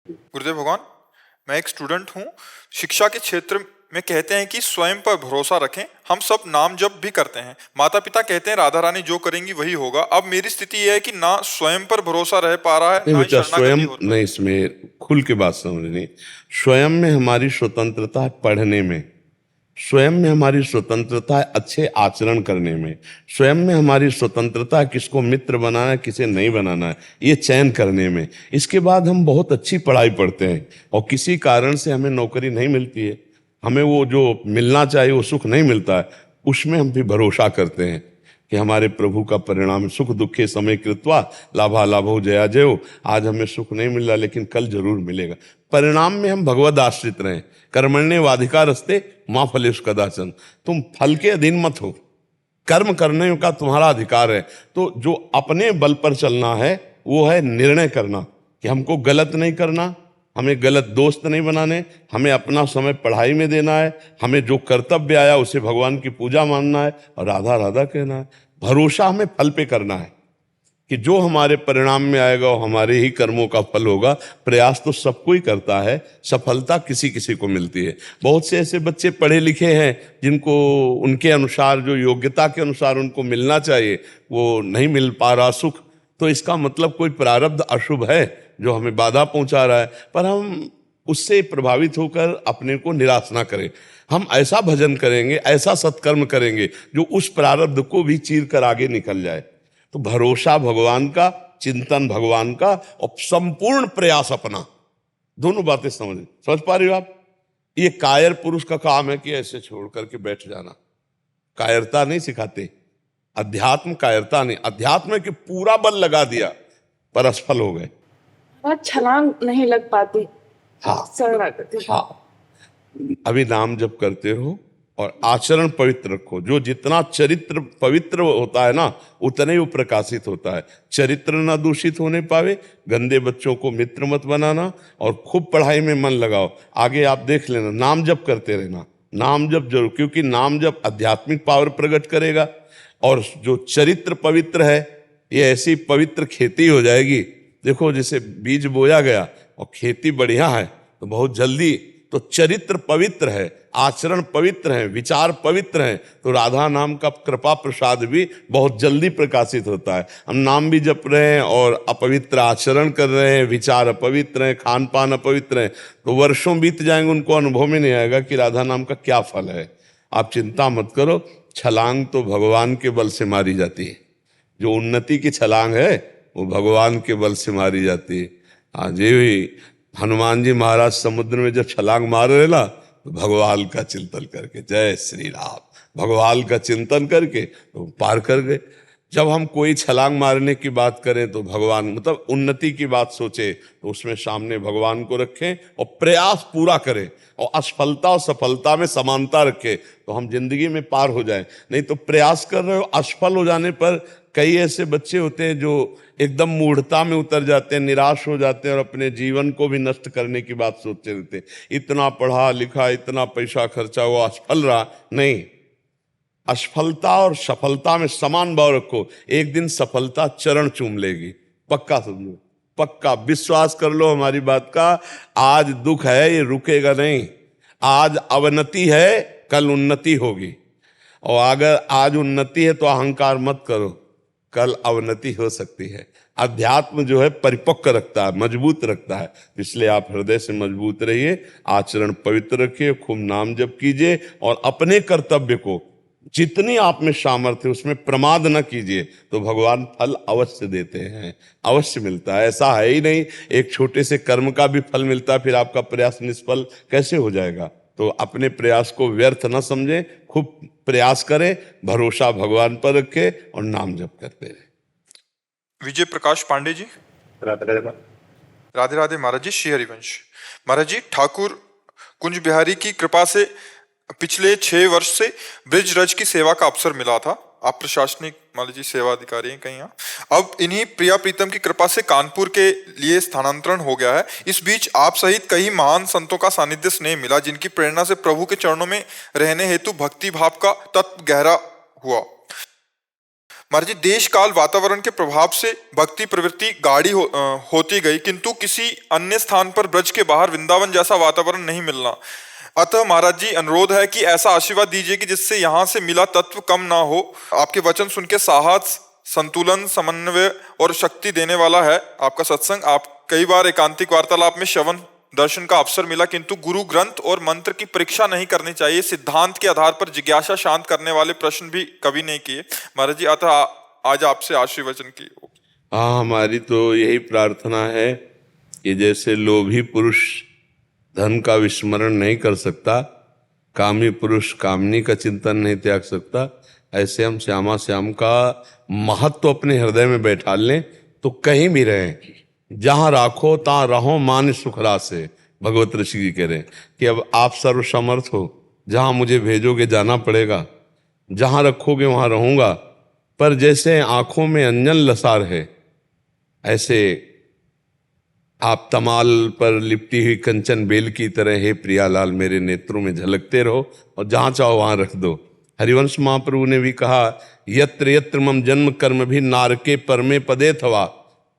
गुरुदेव भगवान, मैं एक स्टूडेंट हूँ। शिक्षा के क्षेत्र में कहते हैं कि स्वयं पर भरोसा रखें। हम सब नाम जप भी करते हैं, माता पिता कहते हैं राधा रानी जो करेंगी वही होगा। अब मेरी स्थिति यह है कि ना स्वयं पर भरोसा रह पा रहा है, नहीं ना ही बेटा, स्वयं शरणागति हो पा नहीं, इसमें खुल के बात समझनी। स्वयं में हमारी स्वतंत्रता है पढ़ने में, स्वयं में हमारी स्वतंत्रता है अच्छे आचरण करने में, स्वयं में हमारी स्वतंत्रता है किसको मित्र बनाना है किसे नहीं बनाना है ये चयन करने में। इसके बाद हम बहुत अच्छी पढ़ाई पढ़ते हैं और किसी कारण से हमें नौकरी नहीं मिलती है, हमें वो जो मिलना चाहिए वो सुख नहीं मिलता है, उसमें हम भी भरोसा करते हैं कि हमारे प्रभु का परिणाम सुख दुखे समय कृत्वा लाभा लाभो जया जयो। आज हमें सुख नहीं मिल रहा लेकिन कल जरूर मिलेगा। परिणाम में हम भगवद आश्रित रहें। कर्मण्येवाधिकारस्ते मां फलेषु कदाचन। तुम फल के अधीन मत हो, कर्म करने का तुम्हारा अधिकार है। तो जो अपने बल पर चलना है वो है निर्णय करना कि हमको गलत नहीं करना, हमें गलत दोस्त नहीं बनाने, हमें अपना समय पढ़ाई में देना है, हमें जो कर्तव्य आया उसे भगवान की पूजा मानना है और राधा राधा कहना है। भरोसा हमें फल पे करना है कि जो हमारे परिणाम में आएगा वो हमारे ही कर्मों का फल होगा। प्रयास तो सबको ही करता है, सफलता किसी किसी को मिलती है। बहुत से ऐसे बच्चे पढ़े लिखे हैं जिनको उनके अनुसार जो योग्यता के अनुसार उनको मिलना चाहिए वो नहीं मिल पा रहा सुख, तो इसका मतलब कोई प्रारब्ध अशुभ है जो हमें बाधा पहुंचा रहा है। पर हम उससे प्रभावित होकर अपने को निराश ना करें। हम ऐसा भजन करेंगे, ऐसा सत्कर्म करेंगे जो उस प्रारब्ध को भी चीर कर आगे निकल जाए। तो भरोसा भगवान का, चिंतन भगवान का और संपूर्ण प्रयास अपना, दोनों बातें समझ पा रही हो आप? ये कायर पुरुष का काम है कि ऐसे छोड़ करके बैठ जाना। कायरता नहीं सिखाते, अध्यात्म कायरता नहीं। अध्यात्म है कि पूरा बल लगा दिया पर असफल हो गए। बहुत छलांग नहीं लग पाती। हाँ शरणागति। हाँ, अभी नाम जप करते रहो और आचरण पवित्र रखो। जो जितना चरित्र पवित्र होता है ना उतना ही वो प्रकाशित होता है। चरित्र ना दूषित होने पावे, गंदे बच्चों को मित्र मत बनाना और खूब पढ़ाई में मन लगाओ। आगे आप देख लेना, नाम जप करते रहना, नाम जप जरूर, क्योंकि नाम जप आध्यात्मिक पावर प्रकट करेगा। और जो चरित्र पवित्र है ये ऐसी पवित्र खेती हो जाएगी। देखो जैसे बीज बोया गया और खेती बढ़िया है तो बहुत जल्दी, तो चरित्र पवित्र है, आचरण पवित्र है, विचार पवित्र है, तो राधा नाम का कृपा प्रसाद भी बहुत जल्दी प्रकाशित होता है। हम नाम भी जप रहे हैं और अपवित्र आचरण कर रहे हैं, विचार अपवित्र हैं, खान पान अपवित्र हैं, तो वर्षों बीत जाएंगे, उनको अनुभव में नहीं आएगा कि राधा नाम का क्या फल है। आप चिंता मत करो, छलांग तो भगवान के बल से मारी जाती है। जो उन्नति की छलांग है वो भगवान के बल से मारी जाती है। हाँ जी, हनुमान जी महाराज समुद्र में जब छलांग मार रहे ना तो भगवान का चिंतन करके, जय श्री राम, भगवान का चिंतन करके तो पार कर गए। जब हम कोई छलांग मारने की बात करें तो भगवान, मतलब उन्नति की बात सोचे तो उसमें सामने भगवान को रखें और प्रयास पूरा करें और असफलता और सफलता में समानता रखें तो हम जिंदगी में पार हो जाएं। नहीं तो प्रयास कर रहे हो, असफल हो जाने पर कई ऐसे बच्चे होते हैं जो एकदम मूढ़ता में उतर जाते हैं, निराश हो जाते हैं और अपने जीवन को भी नष्ट करने की बात सोचते रहते हैं। इतना पढ़ा लिखा, इतना पैसा खर्चा हुआ, असफल रहा नहीं। असफलता और सफलता में समान भाव रखो, एक दिन सफलता चरण चूम लेगी, पक्का समझो, पक्का विश्वास कर लो हमारी बात का। आज दुख है ये रुकेगा नहीं, आज अवनति है कल उन्नति होगी, और अगर आज उन्नति है तो अहंकार मत करो, कल अवनति हो सकती है। अध्यात्म जो है परिपक्व रखता है, मजबूत रखता है, इसलिए आप हृदय से मजबूत रहिए, आचरण पवित्र रखिए, खूब नाम जप कीजिए और अपने कर्तव्य को जितनी आप में सामर्थ्य उसमें प्रमाद न कीजिए, तो भगवान फल अवश्य देते हैं, अवश्य मिलता है। ऐसा है ही नहीं एक छोटे से कर्म का भी फल मिलता है, फिर आपका प्रयास निष्फल कैसे हो जाएगा। तो अपने प्रयास को व्यर्थ न समझें, खूब प्रयास करें, भरोसा भगवान पर रखें और नाम जप करते रहें। विजय प्रकाश पांडे जी। राधे राधे महाराज जी। श्री हरिवंश महाराज जी, ठाकुर कुंज बिहारी की कृपा से पिछले 6 वर्ष से ब्रिज रज की सेवा का अवसर मिला था। आप प्रशासनिक मान लीजिए सेवा अधिकारी हैं कहीं। अब इन्हीं प्रिया प्रीतम की कृपा से कानपुर के लिए स्थानांतरण हो गया है। इस बीच आप सहित कई महान संतों का सानिध्य स्नेह मिला, जिनकी प्रेरणा से प्रभु के चरणों में रहने हेतु भक्ति भाव का तत्व गहरा हुआ। महाराज जी, देश काल वातावरण के प्रभाव से भक्ति प्रवृत्ति गाढ़ी होती गई, किंतु किसी अन्य स्थान पर ब्रज के बाहर वृंदावन जैसा वातावरण नहीं मिलना। अतः महाराज जी, अनुरोध है कि ऐसा आशीर्वाद दीजिए कि जिससे यहाँ से मिला तत्व कम ना हो। आपके वचन सुन के साहस, संतुलन, समन्वय और शक्ति देने वाला है आपका सत्संग। आप कई बार एकांतिक वार्तालाप में श्रवण दर्शन का अवसर मिला, किंतु गुरु ग्रंथ और मंत्र की परीक्षा नहीं करनी चाहिए। सिद्धांत के आधार पर जिज्ञासा शांत करने वाले प्रश्न भी कभी नहीं किए। महाराज जी, अतः आज आपसे आशीर्वचन की। हाँ, हमारी तो यही प्रार्थना है कि जैसे लोभी पुरुष धन का विस्मरण नहीं कर सकता, कामी पुरुष कामनी का चिंतन नहीं त्याग सकता, ऐसे हम श्यामा श्याम का महत्व अपने हृदय में बैठा लें तो कहीं भी रहें, जहां राखो तहां रहो मान सुखरा से। भगवत ऋषि जी कह रहे हैं कि अब आप सर्वसमर्थ हो, जहां मुझे भेजोगे जाना पड़ेगा, जहां रखोगे वहां रहूंगा। पर जैसे आंखों में अंजन लसार है, ऐसे आप तमाल पर लिपटी हुई कंचन बेल की तरह हे प्रियालाल मेरे नेत्रों में झलकते रहो, और जहां चाहो वहां रख दो। हरिवंश महाप्रभु ने भी कहा, यत्र यत्र मम जन्म कर्म भी नारके परमे पदे थवा,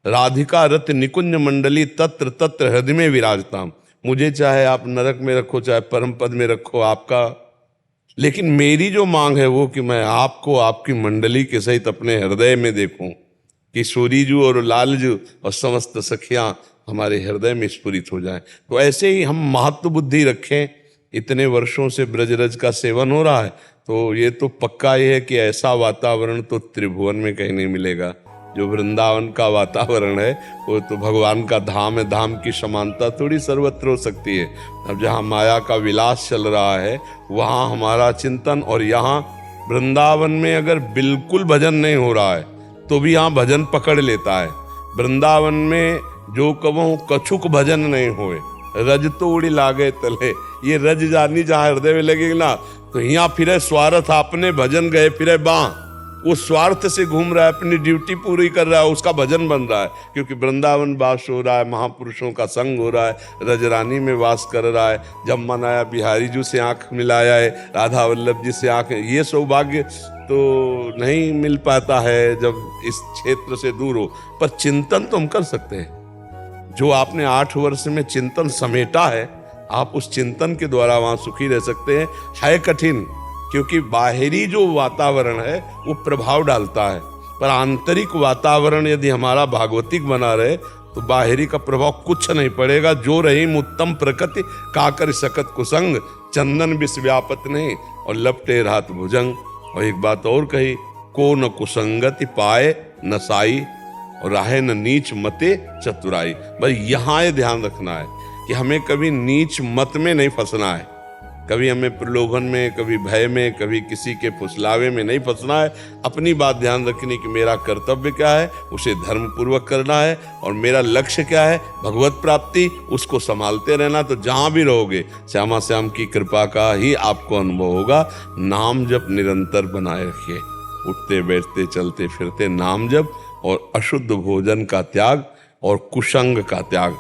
राधिका रत निकुंज मंडली तत्र तत्र हृदय में विराजताम। मुझे चाहे आप नरक में रखो, चाहे परम पद में रखो, आपका, लेकिन मेरी जो मांग है वो कि मैं आपको आपकी मंडली के सहित अपने हृदय में देखूं, कि सूरीजू और लालजू और समस्त सखियां हमारे हृदय में स्फुरित हो जाएं। तो ऐसे ही हम महत्व बुद्धि रखें। इतने वर्षों से ब्रजरज का सेवन हो रहा है, तो ये तो पक्का ये है कि ऐसा वातावरण तो त्रिभुवन में कहीं नहीं मिलेगा। जो वृंदावन का वातावरण है वो तो भगवान का धाम है, धाम की समानता थोड़ी सर्वत्र हो सकती है। अब जहाँ माया का विलास चल रहा है वहाँ हमारा चिंतन, और यहाँ वृंदावन में अगर बिल्कुल भजन नहीं हो रहा है तो भी यहाँ भजन पकड़ लेता है। वृंदावन में जो कबहू कछुक भजन नहीं होए, रज तो उड़ी लागे तले, ये रज जानी जहाँ हृदय में लगेगी ना, तो यहाँ फिरे स्वार्थ, आपने भजन गए फिरे बाँ, वो स्वार्थ से घूम रहा है, अपनी ड्यूटी पूरी कर रहा है, उसका भजन बन रहा है। क्योंकि वृंदावन वास हो रहा है, महापुरुषों का संग हो रहा है, रजरानी में वास कर रहा है। जब मन आया बिहारी जी से आंख मिलाया है, राधा वल्लभ जी से आंख, ये सौभाग्य तो नहीं मिल पाता है जब इस क्षेत्र से दूर हो। पर चिंतन तो हम कर सकते हैं। जो आपने 8 वर्ष में चिंतन समेटा है, आप उस चिंतन के द्वारा वहां सुखी रह सकते हैं। है कठिन, क्योंकि बाहरी जो वातावरण है वो प्रभाव डालता है, पर आंतरिक वातावरण यदि हमारा भागवतिक बना रहे तो बाहरी का प्रभाव कुछ नहीं पड़ेगा। जो रही उत्तम प्रकृति काकर सकत कुसंग, चंदन विष व्यापत नहीं और लपटे रात भुजंग। और एक बात और कही, को न कुसंगति पाए न साई और राहे न नीच मते चतुराई। बस यहाँ ये ध्यान रखना है कि हमें कभी नीच मत में नहीं फंसना है, कभी हमें प्रलोभन में, कभी भय में, कभी किसी के फुसलावे में नहीं फंसना है। अपनी बात ध्यान रखनी कि मेरा कर्तव्य क्या है, उसे धर्म पूर्वक करना है, और मेरा लक्ष्य क्या है, भगवत प्राप्ति, उसको संभालते रहना। तो जहाँ भी रहोगे श्यामा श्याम की कृपा का ही आपको अनुभव होगा। नाम जप निरंतर बनाए रखिए, उठते बैठते चलते फिरते नाम जप, और अशुद्ध भोजन का त्याग और कुसंग का त्याग।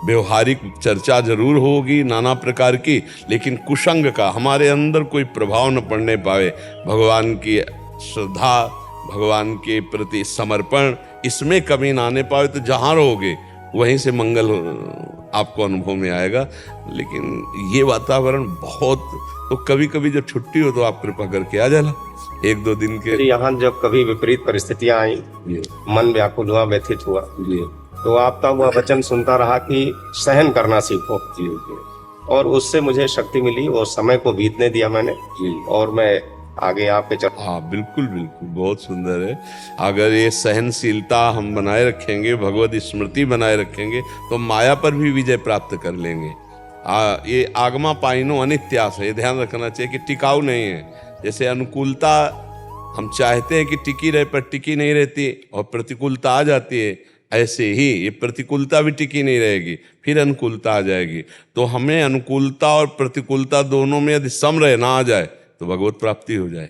व्यवहारिक चर्चा जरूर होगी नाना प्रकार की, लेकिन कुसंग का हमारे अंदर कोई प्रभाव न पड़ने पावे। भगवान की श्रद्धा, भगवान के प्रति समर्पण, इसमें कमी ना आने पावे, तो जहाँ रहोगे वहीं से मंगल आपको अनुभव में आएगा। लेकिन ये वातावरण बहुत, तो कभी कभी जब छुट्टी हो तो आप कृपा करके आ जाना 1-2 दिन के। यहाँ जब कभी विपरीत परिस्थितियां आई, मन व्याकुल हुआ, व्यथित हुआ, तो आपका वह वचन सुनता रहा कि सहन करना सीखो, और उससे मुझे शक्ति मिली। और समय को बीतने दिया मैंने, और मैं आगे आपके चल। हाँ, बिल्कुल बिल्कुल, बहुत सुंदर है। अगर ये सहनशीलता हम बनाए रखेंगे, भगवत स्मृति बनाए रखेंगे, तो माया पर भी विजय प्राप्त कर लेंगे। ये आगमा पाइनो अनित्यास है, ये ध्यान रखना चाहिए कि टिकाऊ नहीं है। जैसे अनुकूलता हम चाहते हैं कि टिकी रहे, पर टिकी नहीं रहती, और प्रतिकूलता आ जाती है, ऐसे ही ये प्रतिकूलता भी टिकी नहीं रहेगी, फिर अनुकूलता आ जाएगी। तो हमें अनुकूलता और प्रतिकूलता दोनों में यदि सम रहे ना आ जाए तो भगवत प्राप्ति हो जाए।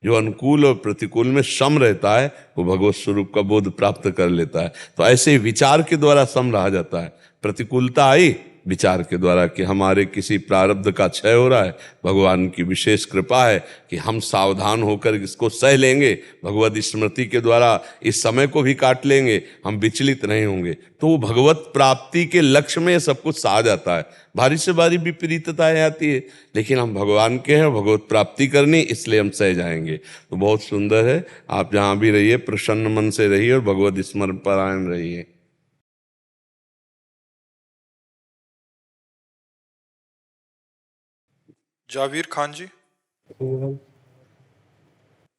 जो अनुकूल और प्रतिकूल में सम रहता है वो भगवत स्वरूप का बोध प्राप्त कर लेता है। तो ऐसे विचार के द्वारा सम रहा जाता है। प्रतिकूलता आई, विचार के द्वारा कि हमारे किसी प्रारब्ध का क्षय हो रहा है, भगवान की विशेष कृपा है कि हम सावधान होकर इसको सह लेंगे, भगवत स्मृति के द्वारा इस समय को भी काट लेंगे, हम विचलित नहीं होंगे, तो वो भगवत प्राप्ति के लक्ष्य में सब कुछ आ जाता है। भारी से भारी विपरीतताएं आती है, लेकिन हम भगवान के हैं, भगवत प्राप्ति करनी, इसलिए हम सह जाएंगे। तो बहुत सुंदर है, आप जहाँ भी रहिए प्रसन्न मन से रहिए और भगवत स्मरण परायण रहिए। जावीर खान जी।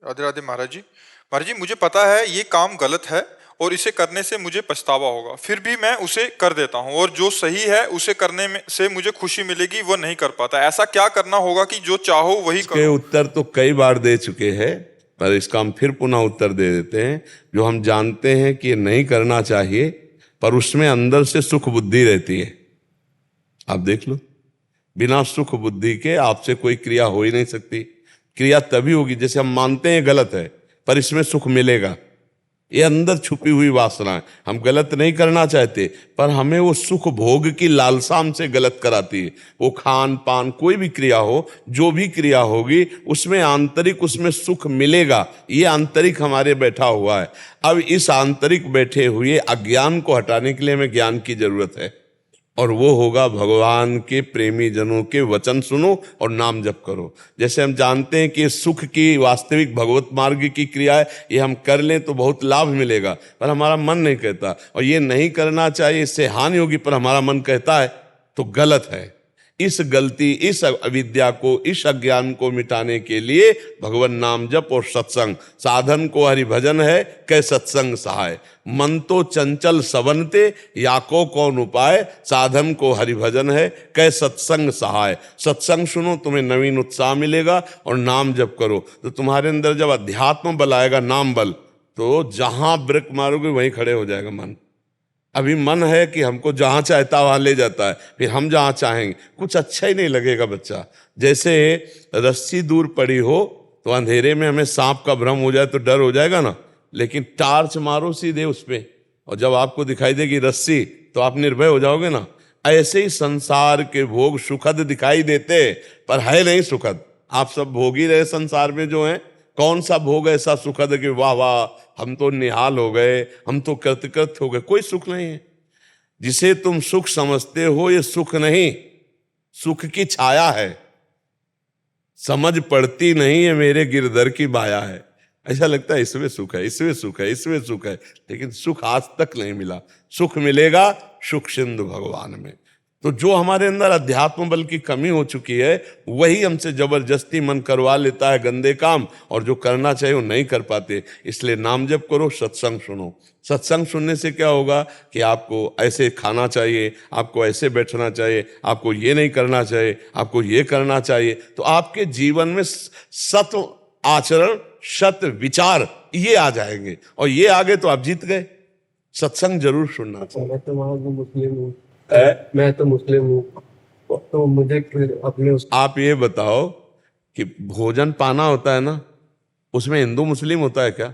राधे राधे महाराज जी। महाराज जी, मुझे पता है ये काम गलत है और इसे करने से मुझे पछतावा होगा, फिर भी मैं उसे कर देता हूँ, और जो सही है उसे करने में से मुझे खुशी मिलेगी वो नहीं कर पाता। ऐसा क्या करना होगा कि जो चाहो वही इसके करो? उत्तर तो कई बार दे चुके हैं, पर इसका हम फिर पुनः उत्तर दे देते हैं। जो हम जानते हैं कि ये नहीं करना चाहिए, पर उसमें अंदर से सुख बुद्धि रहती है। आप देख लो, बिना सुख बुद्धि के आपसे कोई क्रिया हो ही नहीं सकती। क्रिया तभी होगी जैसे हम मानते हैं गलत है, पर इसमें सुख मिलेगा। ये अंदर छुपी हुई वासना है। हम गलत नहीं करना चाहते, पर हमें वो सुख भोग की लालसा हमसे गलत कराती है। वो खान पान कोई भी क्रिया हो, जो भी क्रिया होगी उसमें आंतरिक उसमें सुख मिलेगा, ये आंतरिक हमारे बैठा हुआ है। अब इस आंतरिक बैठे हुए अज्ञान को हटाने के लिए हमें ज्ञान की जरूरत है, और वो होगा भगवान के प्रेमी जनों के वचन सुनो और नाम जप करो। जैसे हम जानते हैं कि सुख की वास्तविक भगवत मार्ग की क्रिया है, ये हम कर लें तो बहुत लाभ मिलेगा, पर हमारा मन नहीं कहता, और ये नहीं करना चाहिए, इससे हानि होगी, पर हमारा मन कहता है, तो गलत है। इस गलती, इस अविद्या को, इस अज्ञान को मिटाने के लिए भगवान नाम जप और सत्संग साधन को हरि भजन है, कै सत्संग सहाय। मन तो चंचल सवनते, याको कौन उपाय, साधन को हरि भजन है, कै सत्संग सहाय। सत्संग सुनो, तुम्हें नवीन उत्साह मिलेगा, और नाम जप करो तो तुम्हारे अंदर जब अध्यात्म बल आएगा, नाम बल, तो जहां ब्रेक मारोगे वहीं खड़े हो जाएगा मन। अभी मन है कि हमको जहां चाहता वहां ले जाता है, फिर हम जहां चाहेंगे कुछ अच्छा ही नहीं लगेगा। बच्चा जैसे रस्सी दूर पड़ी हो तो अंधेरे में हमें सांप का भ्रम हो जाए तो डर हो जाएगा ना, लेकिन टार्च मारो सीधे उस पे, और जब आपको दिखाई देगी रस्सी तो आप निर्भय हो जाओगे ना। ऐसे ही संसार के भोग सुखद दिखाई देते, पर है नहीं सुखद। आप सब भोग ही रहे संसार में जो है। कौन सा भोग ऐसा सुखद कि वाह वाह हम तो निहाल हो गए, हम तो कृतकृत हो गए? कोई सुख नहीं है। जिसे तुम सुख समझते हो ये सुख नहीं, सुख की छाया है। समझ पड़ती नहीं है मेरे गिरधर की माया है। ऐसा लगता है इसमें सुख है, इसमें सुख है, इसमें सुख है, लेकिन सुख आज तक नहीं मिला। सुख मिलेगा सुख सिंधु भगवान में। तो जो हमारे अंदर अध्यात्म बल की कमी हो चुकी है, वही हमसे जबरदस्ती मन करवा लेता है गंदे काम, और जो करना चाहिए वो नहीं कर पाते। इसलिए नाम जप करो, सत्संग सुनो। सत्संग सुनने से क्या होगा कि आपको ऐसे खाना चाहिए, आपको ऐसे बैठना चाहिए, आपको ये नहीं करना चाहिए, आपको ये करना चाहिए। तो आपके जीवन में सत आचरण, सत विचार ये आ जाएंगे, और ये आगे तो आप जीत गए। सत्संग जरूर सुनना चाहिए। मैं तो मुस्लिम हूँ, मैं तो मुस्लिम हूँ, तो मुझे फिर अपने आप ये बताओ कि भोजन पाना होता है ना, उसमें हिंदू मुस्लिम होता है क्या?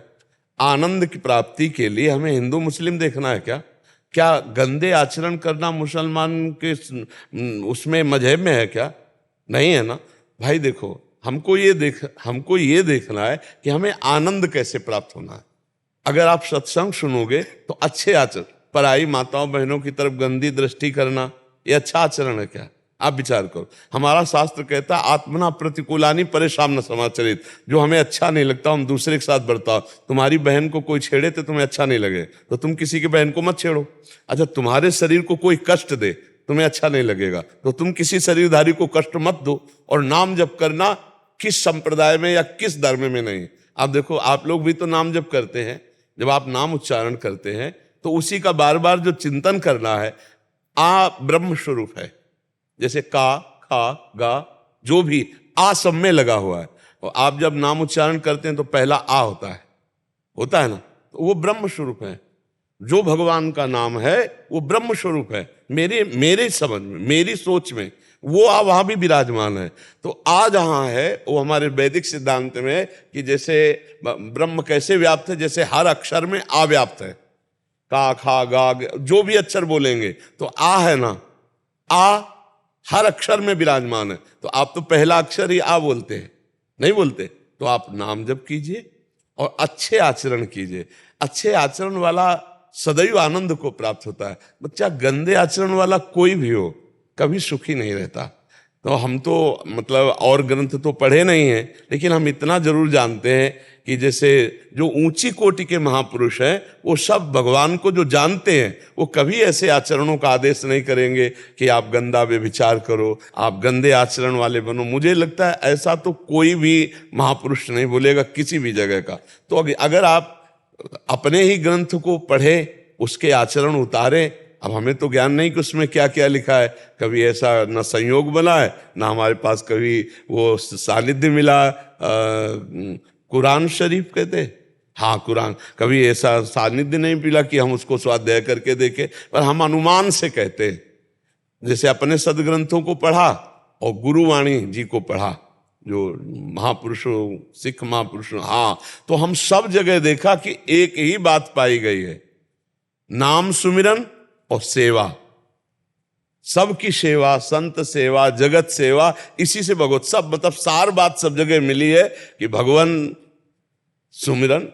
आनंद की प्राप्ति के लिए हमें हिंदू मुस्लिम देखना है क्या? क्या गंदे आचरण करना मुसलमान के उसमें मजहब में है क्या? नहीं है ना भाई। देखो, हमको ये देखना है कि हमें आनंद कैसे प्राप्त होना है। अगर आप सत्संग सुनोगे तो अच्छे आचरण, पराई माताओं बहनों की तरफ गंदी दृष्टि करना, ये अच्छा आचरण है क्या? आप विचार करो। हमारा शास्त्र कहता है आत्मना प्रतिकूलानी परेशान न समाचरित। जो हमें अच्छा नहीं लगता हम दूसरे के साथ बर्ताव। तुम्हारी बहन को कोई छेड़े तो तुम्हें अच्छा नहीं लगे तो तुम किसी की बहन को मत छेड़ो। अच्छा, तुम्हारे शरीर को कोई कष्ट दे, तुम्हें अच्छा नहीं लगेगा तो तुम किसी शरीरधारी को कष्ट मत दो। और नाम जप करना किस संप्रदाय में या किस धर्म में नहीं। आप देखो, आप लोग भी तो नाम जप करते हैं। जब आप नाम उच्चारण करते हैं तो उसी का बार बार जो चिंतन करना है, आ ब्रह्म स्वरूप है। जैसे का, खा, गा, जो भी आ सब में लगा हुआ है। और आप जब नाम उच्चारण करते हैं तो पहला आ होता है ना, तो वो ब्रह्म स्वरूप है। जो भगवान का नाम है वो ब्रह्म स्वरूप है। मेरे समझ में, मेरी सोच में वो आ वहां भी विराजमान है। तो आ जहां है वो हमारे वैदिक सिद्धांत में है कि जैसे ब्रह्म कैसे व्याप्त है, जैसे हर अक्षर में आ व्याप्त है। का, खा, गा, जो भी अक्षर बोलेंगे तो आ है ना, आ हर अक्षर में विराजमान है। तो आप तो पहला अक्षर ही आ बोलते हैं, नहीं बोलते? तो आप नाम जप कीजिए और अच्छे आचरण कीजिए। अच्छे आचरण वाला सदैव आनंद को प्राप्त होता है। बच्चा गंदे आचरण वाला कोई भी हो कभी सुखी नहीं रहता। तो हम तो मतलब और ग्रंथ तो पढ़े नहीं हैं, लेकिन हम इतना जरूर जानते हैं कि जैसे जो ऊंची कोटि के महापुरुष हैं वो सब भगवान को जो जानते हैं वो कभी ऐसे आचरणों का आदेश नहीं करेंगे कि आप गंदा व्यभिचार करो, आप गंदे आचरण वाले बनो। मुझे लगता है ऐसा तो कोई भी महापुरुष नहीं बोलेगा किसी भी जगह का। तो अगर आप अपने ही ग्रंथ को पढ़े, उसके आचरण उतारे। अब हमें तो ज्ञान नहीं कि उसमें क्या क्या लिखा है, कभी ऐसा न संयोग बना है ना हमारे पास कभी वो सानिध्य मिला। कुरान शरीफ कहते, हाँ कुरान, कभी ऐसा सानिध्य नहीं मिला कि हम उसको स्वाध्याय करके देखें, पर हम अनुमान से कहते हैं। जैसे अपने सदग्रंथों को पढ़ा और गुरुवाणी जी को पढ़ा, जो महापुरुषों, सिख महापुरुषों, हाँ, तो हम सब जगह देखा कि एक ही बात पाई गई है, नाम सुमिरन और सेवा। सबकी सेवा, संत सेवा, जगत सेवा, इसी से भगवत सब मतलब सार बात सब जगह मिली है कि भगवान सुमिरन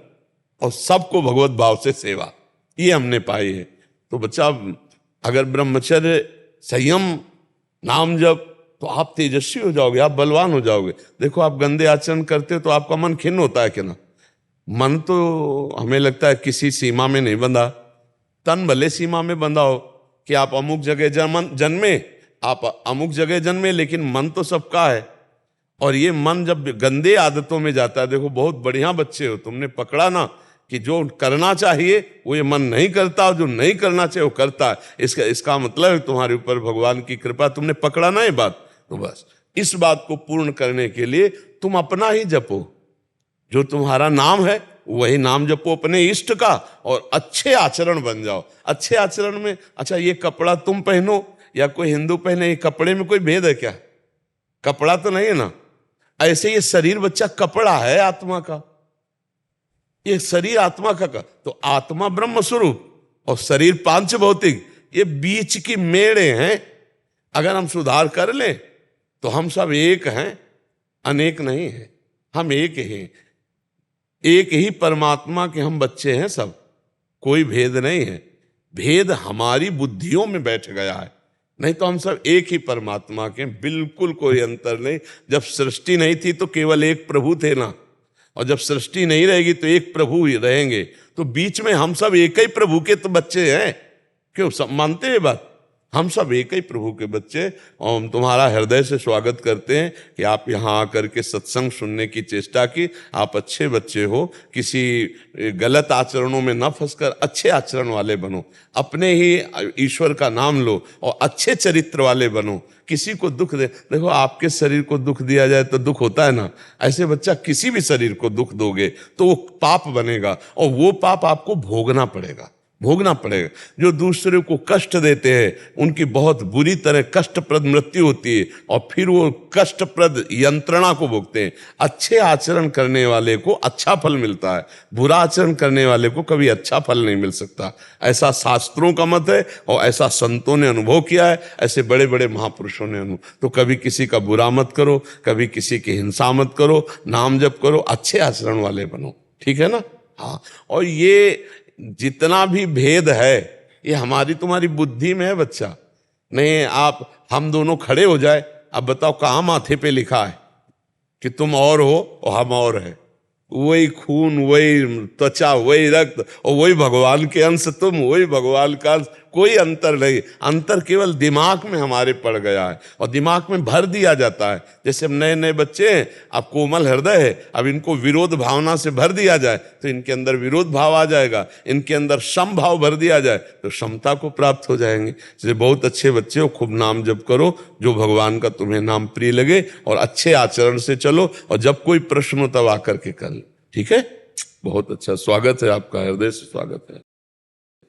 और सबको भगवत भाव से सेवा, ये हमने पाई है। तो बच्चा अगर ब्रह्मचर्य, संयम, नाम जप, तो आप तेजस्वी हो जाओगे, आप बलवान हो जाओगे। देखो आप गंदे आचरण करते हो तो आपका मन खिन्न होता है कि ना? मन तो हमें लगता है किसी सीमा में नहीं बंधा, तन भले सीमा में बंधा हो कि आप अमुक जगह जन्मे, आप अमुक जगह जन्मे, लेकिन मन तो सबका है। और ये मन जब गंदे आदतों में जाता है, देखो बहुत बढ़िया बच्चे हो, तुमने पकड़ा ना कि जो करना चाहिए वो ये मन नहीं करता और जो नहीं करना चाहिए वो करता है। इसका मतलब है तुम्हारे ऊपर भगवान की कृपा, तुमने पकड़ा ना ये बात। तो बस इस बात को पूर्ण करने के लिए तुम अपना ही जपो, जो तुम्हारा नाम है वही नाम जपो अपने इष्ट का, और अच्छे आचरण बन जाओ। अच्छे आचरण में, अच्छा ये कपड़ा तुम पहनो या कोई हिंदू पहने, ये कपड़े में कोई भेद है क्या? कपड़ा तो नहीं है ना। ऐसे ये शरीर बच्चा कपड़ा है आत्मा का, ये शरीर आत्मा का तो आत्मा ब्रह्म स्वरूप और शरीर पांच भौतिक, ये बीच की मेड़े हैं। अगर हम सुधार कर लें तो हम सब एक हैं, अनेक नहीं है, हम एक ही, एक ही परमात्मा के हम बच्चे हैं सब, कोई भेद नहीं है। भेद हमारी बुद्धियों में बैठ गया है, नहीं तो हम सब एक ही परमात्मा के, बिल्कुल कोई अंतर नहीं। जब सृष्टि नहीं थी तो केवल एक प्रभु थे ना, और जब सृष्टि नहीं रहेगी तो एक प्रभु ही रहेंगे। तो बीच में हम सब एक ही प्रभु के तो बच्चे हैं। क्यों सब मानते हैं बात? हम सब एक ही प्रभु के बच्चे। और हम तुम्हारा हृदय से स्वागत करते हैं कि आप यहाँ आकर के सत्संग सुनने की चेष्टा की। आप अच्छे बच्चे हो, किसी गलत आचरणों में न फंसकर अच्छे आचरण वाले बनो, अपने ही ईश्वर का नाम लो और अच्छे चरित्र वाले बनो। किसी को दुख दे, देखो आपके शरीर को दुख दिया जाए तो दुख होता है ना, ऐसे बच्चा किसी भी शरीर को दुख दोगे तो वो पाप बनेगा, और वो पाप आपको भोगना पड़ेगा। जो दूसरे को कष्ट देते हैं उनकी बहुत बुरी तरह कष्टप्रद मृत्यु होती है, और फिर वो कष्टप्रद यंत्रणा को भोगते हैं। अच्छे आचरण करने वाले को अच्छा फल मिलता है, बुरा आचरण करने वाले को कभी अच्छा फल नहीं मिल सकता। ऐसा शास्त्रों का मत है और ऐसा संतों ने अनुभव किया है, ऐसे बड़े बड़े महापुरुषों ने अनुभव। तो कभी किसी का बुरा मत करो, कभी किसी की हिंसा मत करो, नाम जप करो, अच्छे आचरण वाले बनो, ठीक है ना? हाँ, और ये जितना भी भेद है ये हमारी तुम्हारी बुद्धि में है बच्चा। नहीं आप हम दोनों खड़े हो जाए, अब बताओ कहाँ माथे पे लिखा है कि तुम और हो और हम और है? वही खून, वही त्वचा, वही रक्त और वही भगवान के अंश तुम, वही भगवान का अंश, कोई अंतर नहीं। अंतर केवल दिमाग में हमारे पड़ गया है और दिमाग में भर दिया जाता है। जैसे हम नए नए बच्चे हैं, अब कोमल हृदय है, अब इनको विरोध भावना से भर दिया जाए तो इनके अंदर विरोध भाव आ जाएगा, इनके अंदर सम भाव भर दिया जाए तो समता को प्राप्त हो जाएंगे। इसलिए बहुत अच्छे बच्चे हो, खूब नाम जप करो, जो भगवान का तुम्हें नाम प्रिय लगे, और अच्छे आचरण से चलो, और जब कोई प्रश्न हो तब आकर के कर लो, ठीक है? बहुत अच्छा, स्वागत है आपका, हृदय से स्वागत है।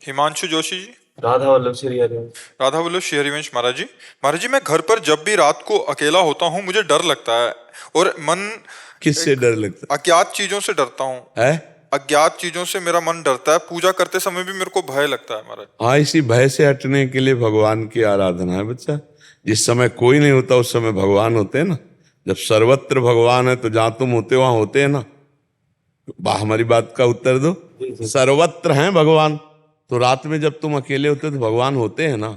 हिमांशु जोशी जी। राधा वल्लभ श्री हरिवंश। राधा वल्लभ श्री हरिवंश। महाराज जी मैं घर पर जब भी रात को अकेला होता हूँ मुझे डर लगता है, और मन किससे डर लगता है? अज्ञात चीजों से डरता हूँ। अज्ञात चीजों से मेरा मन डरता है। पूजा करते समय भी मेरे को भय लगता है महाराज। हाँ, इसी भय से हटने के लिए भगवान की आराधना है बच्चा। जिस समय कोई नहीं होता उस समय भगवान होते हैं ना। जब सर्वत्र भगवान है तो जहां तुम होते वहां होते हैं ना। हमारी बात का उत्तर दो। सर्वत्र हैं भगवान, तो रात में जब तुम अकेले होते हो तो भगवान होते हैं ना।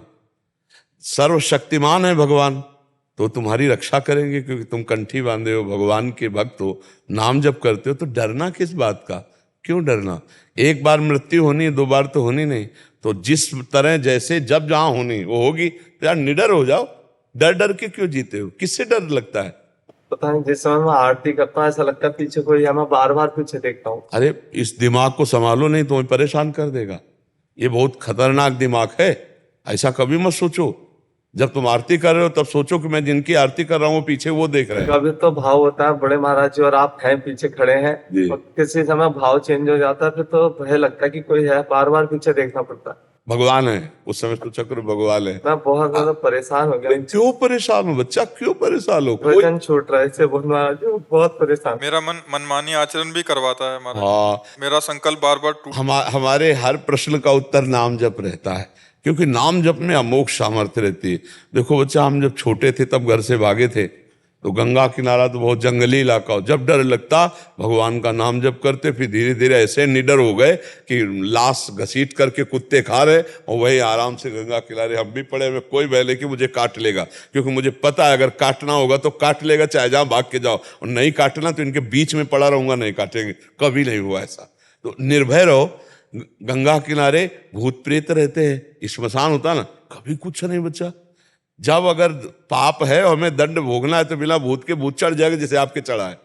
सर्वशक्तिमान है भगवान, तो तुम्हारी रक्षा करेंगे क्योंकि तुम कंठी बांधे हो, भगवान के भक्त हो, नाम जप करते हो। तो डरना किस बात का, क्यों डरना? एक बार मृत्यु होनी है, 2 बार तो होनी नहीं। तो जिस तरह जैसे जब जहां होनी वो होगी, तो यार निडर हो जाओ। डर डर के क्यों जीते हो? किससे डर लगता है? पता नहीं, जिस समय मैं आरती करता हूँ ऐसा लगता है पीछे कोई है, मैं बार बार पीछे देखता हूँ। अरे इस दिमाग को संभालो, नहीं तो परेशान कर देगा। ये बहुत खतरनाक दिमाग है, ऐसा कभी मत सोचो। जब तुम आरती कर रहे हो तब सोचो कि मैं जिनकी आरती कर रहा हूँ वो पीछे वो देख रहे हैं। कभी तो भाव होता है बड़े महाराज जी और आप हैं पीछे खड़े हैं, जी। और किसी समय भाव चेंज हो जाता है, फिर तो भय लगता है कि कोई है, बार बार पीछे देखना पड़ता है। भगवान है उस समय तो चक्र भगवान है। मैं बहुत ज्यादा परेशान हो गया। क्यों परेशान हो बच्चा, क्यों परेशान हो? वजन छूट रहा है इससे, बहुत महाराज जी बहुत परेशान। मेरा मन मनमानी आचरण भी करवाता है महाराज। हाँ, मेरा संकल्प बार बार टूट। हमारे हर प्रश्न का उत्तर नाम जप रहता है, क्योंकि नाम जप में अमोघ सामर्थ्य रहती है। देखो बच्चा, हम जब छोटे थे तब घर से भागे थे, तो गंगा किनारा तो बहुत जंगली इलाका हो, जब डर लगता भगवान का नाम जप करते, फिर धीरे धीरे ऐसे निडर हो गए कि लाश घसीट करके कुत्ते खा रहे और वही आराम से गंगा किनारे हम भी पड़े हुए। कोई भय नहीं कि मुझे काट लेगा, क्योंकि मुझे पता है अगर काटना होगा तो काट लेगा, चाहे जहाँ भाग के जाओ। और नहीं काटना तो इनके बीच में पड़ा रहूंगा, नहीं काटेंगे। कभी नहीं हुआ ऐसा। तो निर्भय रहो। गंगा किनारे भूत प्रेत रहते हैं, स्मशान होता ना, कभी कुछ नहीं बच्चा। जब अगर पाप है और हमें दंड भोगना है तो बिना भूत के भूत चढ़ जाएगा, जैसे आपके चढ़ा है।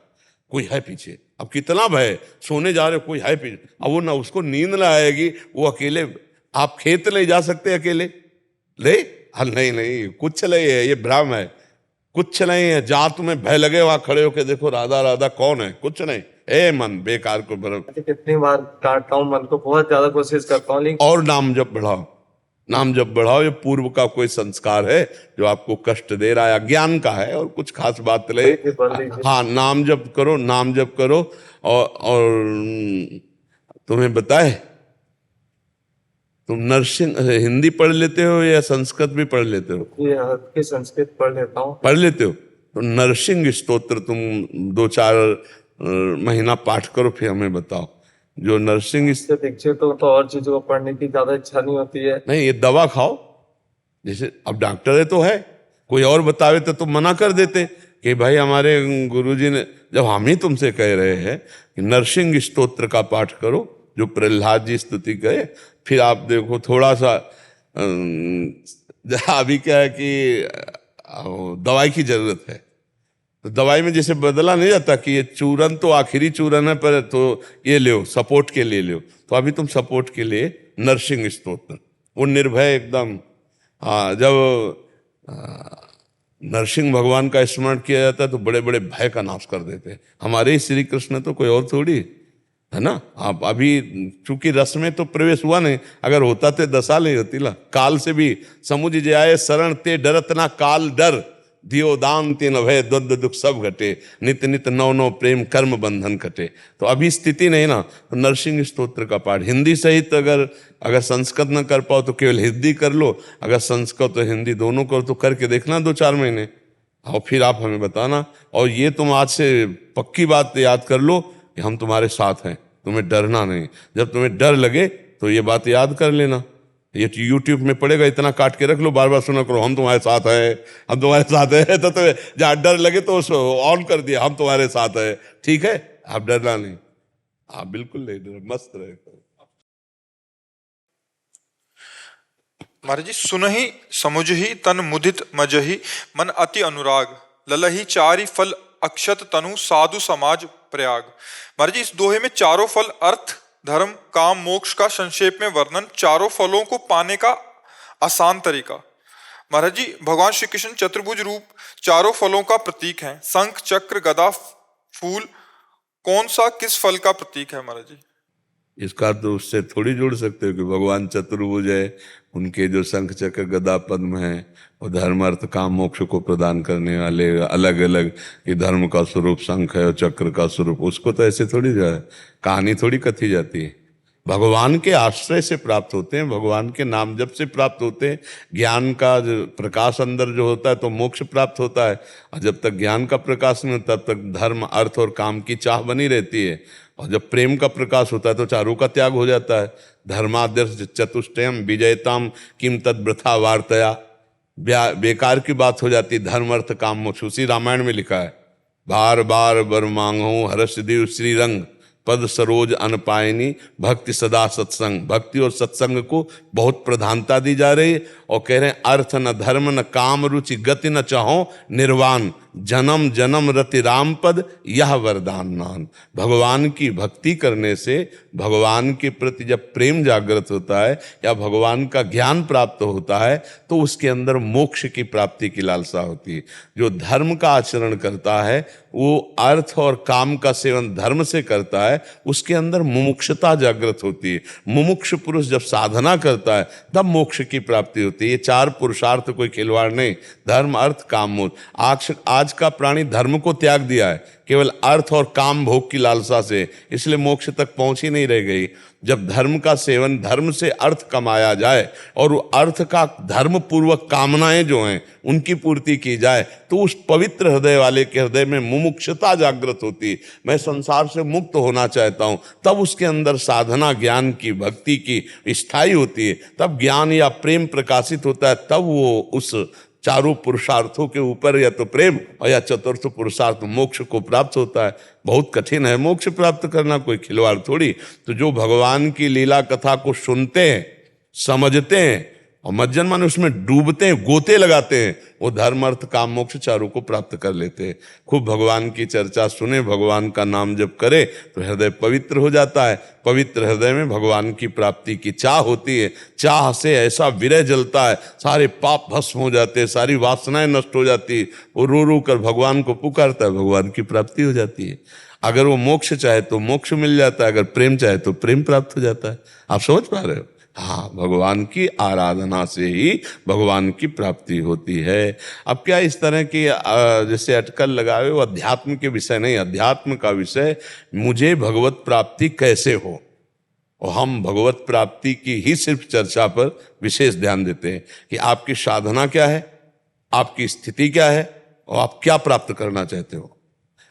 कोई है पीछे, अब कितना भय, सोने जा रहे हो, कोई है पीछे। अब वो ना उसको नींद ना आएगी, वो अकेले। आप खेत नहीं जा सकते अकेले ले? नहीं नहीं, कुछ नहीं है, ये भ्रम है, कुछ नहीं है। जहां तुम्हें भय लगे वहां खड़े होके देखो राधा राधा कौन है, कुछ नहीं। ए मन बेकार को भ्रम। कितनी बार काटता हूँ मन को, बहुत ज्यादा कोशिश करता हूँ, लेकिन और नाम जप बढ़ाओ, नाम जप बढ़ाओ। ये पूर्व का कोई संस्कार है जो आपको कष्ट दे रहा है, अज्ञान का है, और कुछ खास बात नहीं। हाँ, नाम जप करो, नाम जप करो। और तुम्हें बताए, तुम नर्सिंग हिंदी पढ़ लेते हो या संस्कृत भी पढ़ लेते हो? ये हल्की संस्कृत पढ़ लेता हूँ। पढ़ लेते हो तो नरसिंह स्तोत्र तुम 2-4 महीना पाठ करो, फिर हमें बताओ। जो नरसिंह इससे दीक्षित हो तो और चीजों को पढ़ने की ज्यादा इच्छा नहीं होती है। नहीं, ये दवा खाओ। जैसे अब डॉक्टर है तो है, कोई और बतावे तो तुम मना कर देते कि भाई हमारे गुरुजी ने, जब हम ही तुमसे कह रहे हैं कि नरसिंह स्तोत्र का पाठ करो जो प्रहलाद जी स्तुति कहे, फिर आप देखो थोड़ा सा अभी क्या है कि दवाई की जरूरत है, तो दवाई में जैसे बदला नहीं जाता कि ये चूरन तो आखिरी चूरन है, पर तो ये लो सपोर्ट के लिए लो, तो अभी तुम सपोर्ट के लिए नरसिंह स्तोत्र, वो निर्भय एकदम। हाँ, जब नरसिंह भगवान का स्मरण किया जाता है तो बड़े बड़े भय का नाश कर देते हैं। हमारे ही श्री कृष्ण, तो कोई और थोड़ी है ना। आप अभी चूंकि रस में तो प्रवेश हुआ नहीं, अगर होता तो दशा नहीं होती ना। काल से भी समुझ जाए शरण ते डरत ना काल डर, दियो दान तीन भय द्वंद दुख सब घटे, नित नित नौ नौ प्रेम कर्म बंधन कटे। तो अभी स्थिति नहीं ना, तो नरसिंह स्तोत्र का पाठ हिंदी सहित, अगर संस्कृत न कर पाओ तो केवल हिंदी कर लो, अगर संस्कृत और हिंदी दोनों करो तो करके देखना 2-4 महीने, और फिर आप हमें बताना। और ये तुम आज से पक्की बात याद कर लो कि हम तुम्हारे साथ हैं, तुम्हें डरना नहीं। जब तुम्हें डर लगे तो ये बात याद कर लेना। ये YouTube में पड़ेगा, इतना काट के रख लो, बार बार सुना करो, हम तुम्हारे साथ हैं, हम तुम्हारे साथ हैं। तो जहाँ डर लगे तो उसको ऑन कर दिया, हम तुम्हारे साथ हैं। ठीक है, आप डरना नहीं, आप बिल्कुल नहीं डर, मस्त रहे। महाराज जी, सुनहि समुझहि तन मुदित मजहि, मन अति अनुराग, ललहि चारि फल अक्षत तनु साधु समाज प्रयाग। महाराज जी, इस दोहे में चारों फल अर्थ धर्म काम मोक्ष का संक्षेप में वर्णन, चारों फलों को पाने का आसान तरीका। महाराज जी, भगवान श्री कृष्ण चतुर्भुज रूप चारों फलों का प्रतीक हैं। शंख चक्र गदा फूल कौन सा किस फल का प्रतीक है महाराज जी? इसका तो उससे थोड़ी जोड़ सकते हो कि भगवान चतुर्भुज है, उनके जो शंख चक्र गदा पद्म है और धर्म अर्थ काम मोक्ष को प्रदान करने वाले अलग अलग, कि धर्म का स्वरूप शंख है और चक्र का स्वरूप, उसको तो ऐसे थोड़ी जो है कहानी थोड़ी कथी जाती है। भगवान के आश्रय से प्राप्त होते हैं, भगवान के नाम जप से प्राप्त होते हैं। ज्ञान का जो प्रकाश अंदर जो होता है तो मोक्ष प्राप्त होता है, और जब तक ज्ञान का प्रकाश नहीं होता तब तक धर्म अर्थ और काम की चाह बनी रहती है। और जब प्रेम का प्रकाश होता है तो चारों का त्याग हो जाता है। धर्मादर्श चतुष्टयम विजयताम किम तद वृथा वार्तया, बेकार की बात हो जाती है। धर्म अर्थ काम मोक्ष, उसी रामायण में लिखा है, बार बार बर मांगो हर्ष देव श्रीरंग पद सरोज अनपायनी भक्ति सदा सत्संग। भक्ति और सत्संग को बहुत प्रधानता दी जा रही है, और कह रहे हैं अर्थ न धर्म न काम रुचि गति न चाहो निर्वाण, जन्म जन्म रति राम पद यह वरदान नान। भगवान की भक्ति करने से भगवान के प्रति जब प्रेम जागृत होता है या भगवान का ज्ञान प्राप्त होता है तो उसके अंदर मोक्ष की प्राप्ति की लालसा होती है। जो धर्म का आचरण करता है वो अर्थ और काम का सेवन धर्म से करता है, उसके अंदर मुमुक्षता जागृत होती है। मुमुक्ष पुरुष जब साधना करता है तब मोक्ष की प्राप्ति होती है। ये चार पुरुषार्थ कोई खिलवाड़ नहीं, धर्म अर्थ काम मोक्ष। आज का प्राणी धर्म को त्याग दिया है केवल अर्थ और काम भोग की लालसा से, इसलिए मोक्ष तक पहुंच ही नहीं रह गई। जब धर्म का सेवन, धर्म से अर्थ कमाया जाए और अर्थ का धर्म पूर्वक कामनाएं जो हैं उनकी पूर्ति की जाए तो उस पवित्र हृदय वाले के हृदय में मुमुक्षता जागृत होती है। मैं संसार से मुक्त होना चाहता हूं, तब उसके अंदर साधना ज्ञान की भक्ति की स्थायी होती है। तब ज्ञान या प्रेम प्रकाशित होता है, तब वो उस चारों पुरुषार्थों के ऊपर या तो प्रेम और या चतुर्थ पुरुषार्थ मोक्ष को प्राप्त होता है। बहुत कठिन है मोक्ष प्राप्त करना, कोई खिलवाड़ थोड़ी। तो जो भगवान की लीला कथा को सुनते हैं, समझते हैं और मज्जन मन उसमें डूबते हैं, गोते लगाते हैं, वो धर्म अर्थ काम मोक्ष चारों को प्राप्त कर लेते हैं। खूब भगवान की चर्चा सुने, भगवान का नाम जप करे तो हृदय पवित्र हो जाता है। पवित्र हृदय में भगवान की प्राप्ति की चाह होती है। चाह से ऐसा विरह जलता है, सारे पाप भस्म हो जाते हैं, सारी वासनाएं नष्ट हो जाती है। वो रो रो कर भगवान को पुकारता है, भगवान की प्राप्ति हो जाती है। अगर वो मोक्ष चाहे तो मोक्ष मिल जाता है, अगर प्रेम चाहे तो प्रेम प्राप्त हो जाता है। आप समझ पा रहे हो? हाँ, भगवान की आराधना से ही भगवान की प्राप्ति होती है। अब क्या इस तरह की जैसे अटकल लगाए, वो अध्यात्म के विषय नहीं, अध्यात्म का विषय मुझे भगवत प्राप्ति कैसे हो, और हम भगवत प्राप्ति की ही सिर्फ चर्चा पर विशेष ध्यान देते हैं कि आपकी साधना क्या है, आपकी स्थिति क्या है और आप क्या प्राप्त करना चाहते हो।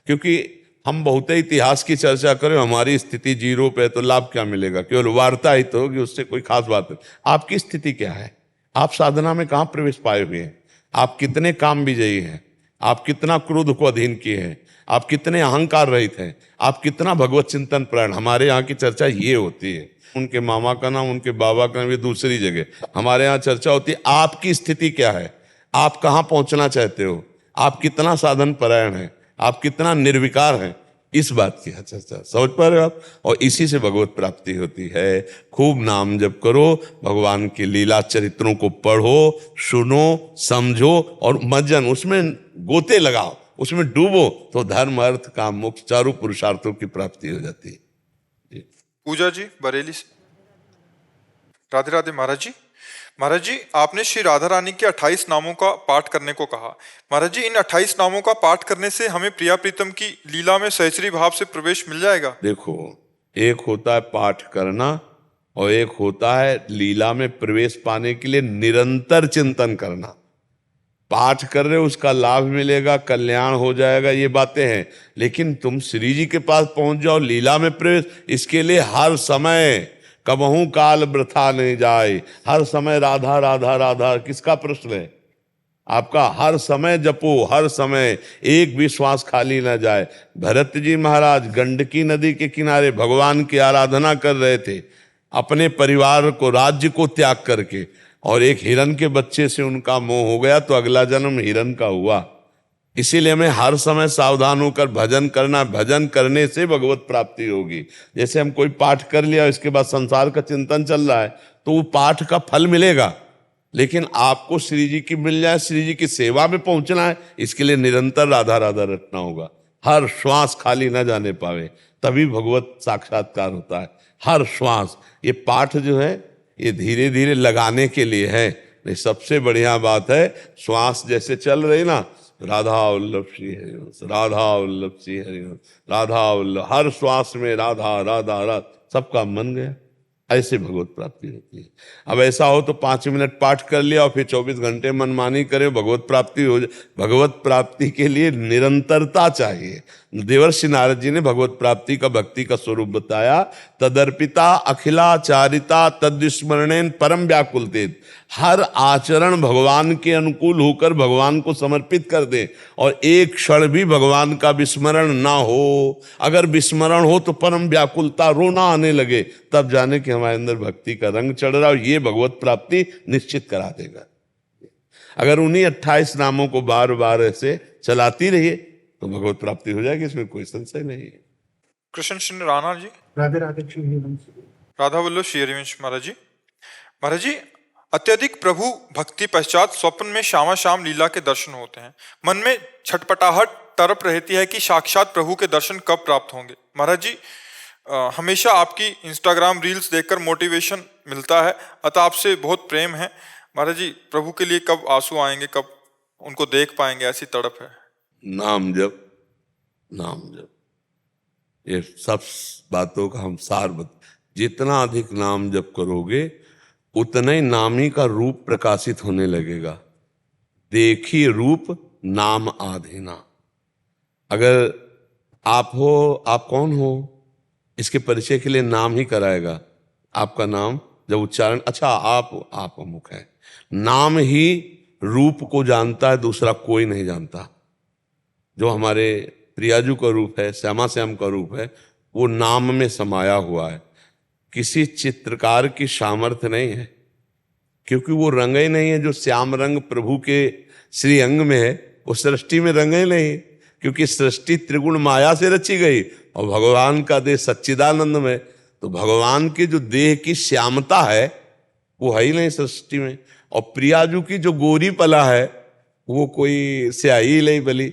क्योंकि हम बहुत इतिहास की चर्चा करें, हमारी स्थिति जीरो पे तो लाभ क्या मिलेगा, केवल वार्ता ही तो होगी, उससे कोई खास बात नहीं। आपकी स्थिति क्या है, आप साधना में कहाँ प्रवेश पाए हुए हैं, आप कितने काम विजयी हैं, आप कितना क्रोध को अधीन किए हैं, आप कितने अहंकार रहित हैं, आप कितना भगवत चिंतन प्राण। हमारे यहाँ की चर्चा ये होती है, उनके मामा का नाम, उनके बाबा का नाम, ये दूसरी जगह। हमारे यहाँ चर्चा होती है आपकी स्थिति क्या है, आप कहाँ पहुँचना चाहते हो, आप कितना साधन परायण है, आप कितना निर्विकार हैं, इस बात की चर्चा। समझ पा रहे हो आप? और इसी से भगवत प्राप्ति होती है। खूब नाम जप करो, भगवान की लीला चरित्रों को पढ़ो, सुनो, समझो और मज्जन उसमें गोते लगाओ, उसमें डूबो, तो धर्म अर्थ काम मोक्ष चारों पुरुषार्थों की प्राप्ति हो जाती है। पूजा जी बरेली से। राधे राधे महाराज जी। महाराज जी, आपने श्री राधा रानी के 28 नामों का पाठ करने को कहा। महाराज जी, इन 28 नामों का पाठ करने से हमें प्रिया प्रीतम की लीला में सहचरी भाव से प्रवेश मिल जाएगा? देखो, एक होता है पाठ करना और एक होता है लीला में प्रवेश पाने के लिए निरंतर चिंतन करना। पाठ कर रहे हो, उसका लाभ मिलेगा, कल्याण हो जाएगा, ये बातें हैं। लेकिन तुम श्री जी के पास पहुंच जाओ, लीला में प्रवेश, इसके लिए हर समय कबहू काल वृथा नहीं जाए, हर समय राधा राधा राधा। किसका प्रश्न है? आपका हर समय जपो, हर समय एक भी श्वास खाली ना जाए। भरत जी महाराज गंडकी नदी के किनारे भगवान की आराधना कर रहे थे, अपने परिवार को, राज्य को त्याग करके, और एक हिरन के बच्चे से उनका मोह हो गया तो अगला जन्म हिरन का हुआ। इसीलिए हमें हर समय सावधान होकर भजन करना, भजन करने से भगवत प्राप्ति होगी। जैसे हम कोई पाठ कर लिया, इसके बाद संसार का चिंतन चल रहा है, तो वो पाठ का फल मिलेगा, लेकिन आपको श्री जी की मिल जाए, श्री जी की सेवा में पहुंचना है, इसके लिए निरंतर राधा राधा रटना होगा। हर श्वास खाली न जाने पावे, तभी भगवत साक्षात्कार होता है। हर श्वास, ये पाठ जो है ये धीरे धीरे लगाने के लिए है। ये सबसे बढ़िया बात है, श्वास जैसे चल रही ना, राधा वल्लभ श्री हरिवंश, राधा वल्लभ श्री हरिवंश, राधा वल्लभ, हर श्वास में राधा राधा राधा, सबका मन गया। ऐसे भगवत प्राप्ति होती है। अब ऐसा हो तो 5 मिनट पाठ कर लिया और फिर 24 घंटे मनमानी करे, भगवत प्राप्ति हो जाए। भगवत प्राप्ति के लिए निरंतरता चाहिए। देवर्षि नारद जी ने भगवत प्राप्ति का, भक्ति का स्वरूप बताया। तदर्पिता अखिलाचारिता तद्विस्मरणेन परम व्याकुलतेत। हर आचरण भगवान के अनुकूल होकर भगवान को समर्पित कर दे और एक क्षण भी भगवान का विस्मरण ना हो। अगर विस्मरण हो तो परम व्याकुलता, रोना आने लगे, तब जाने कि हमारे अंदर भक्ति का रंग चढ़ रहा है। ये भगवत प्राप्ति निश्चित करा देगा। अगर उन्हीं 28 नामों को बार बार ऐसे चलाती रहिए तो भगवत प्राप्ति हो जाएगी, इसमें कोई संशय नहीं है। कृष्ण श्री राणा जी। राधे राधे श्री हरिवंश। राधा वल्लभ श्री हरिवंश महाराज जी। महाराज जी, अत्यधिक प्रभु भक्ति पश्चात स्वप्न में श्यामा श्याम लीला के दर्शन होते हैं। मन में छटपटाहट तड़प रहती है कि साक्षात प्रभु के दर्शन कब प्राप्त होंगे। महाराज जी, हमेशा आपकी इंस्टाग्राम रील्स देखकर मोटिवेशन मिलता है, अतः आपसे बहुत प्रेम है। महाराज जी, प्रभु के लिए कब आंसू आएंगे, कब उनको देख पाएंगे, ऐसी तड़प है। नाम जप, नाम जप, ये सब बातों का हम सार जितना अधिक नाम जप करोगे उतना ही नामी का रूप प्रकाशित होने लगेगा। देखी रूप नाम आधीना। अगर आप हो, आप कौन हो, इसके परिचय के लिए नाम ही कराएगा। आपका नाम जब उच्चारण, अच्छा आप अमुक है। नाम ही रूप को जानता है, दूसरा कोई नहीं जानता। जो हमारे प्रियाजू का रूप है, श्यामा श्याम का रूप है, वो नाम में समाया हुआ है। किसी चित्रकार की सामर्थ्य नहीं है, क्योंकि वो रंग ही नहीं है। जो श्याम रंग प्रभु के श्री अंग में है वो सृष्टि में रंग ही नहीं, क्योंकि सृष्टि त्रिगुण माया से रची गई और भगवान का देह सच्चिदानंद में। तो भगवान के जो देह की श्यामता है वो है ही नहीं सृष्टि में। और प्रियाजू की जो गोरी पला है वो कोई स्याही ही नहीं बली।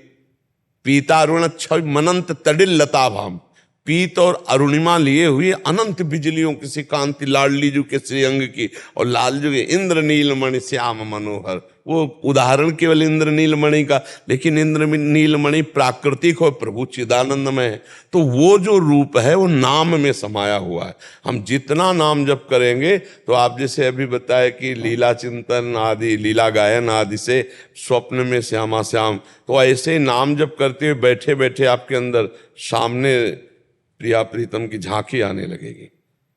पीतारुण छवि मनंत तडिल लता भाम। पीत और अरुणिमा लिए हुई अनंत बिजलियों किसी कांति लाडली जू के श्रीअंग की, और लालजू के इंद्र नीलमणि श्याम मनोहर। वो उदाहरण केवल इंद्र नीलमणि का, लेकिन इंद्र नीलमणि प्राकृतिक और प्रभु चिदानंद में है। तो वो जो रूप है वो नाम में समाया हुआ है। हम जितना नाम जप करेंगे, तो आप जैसे अभी बताए कि लीला चिंतन आदि, लीला गायन आदि से स्वप्न में श्यामा श्याम, तो ऐसे ही नाम जप करते हुए बैठे बैठे आपके अंदर सामने प्रिया प्रीतम की झांकी आने लगेगी।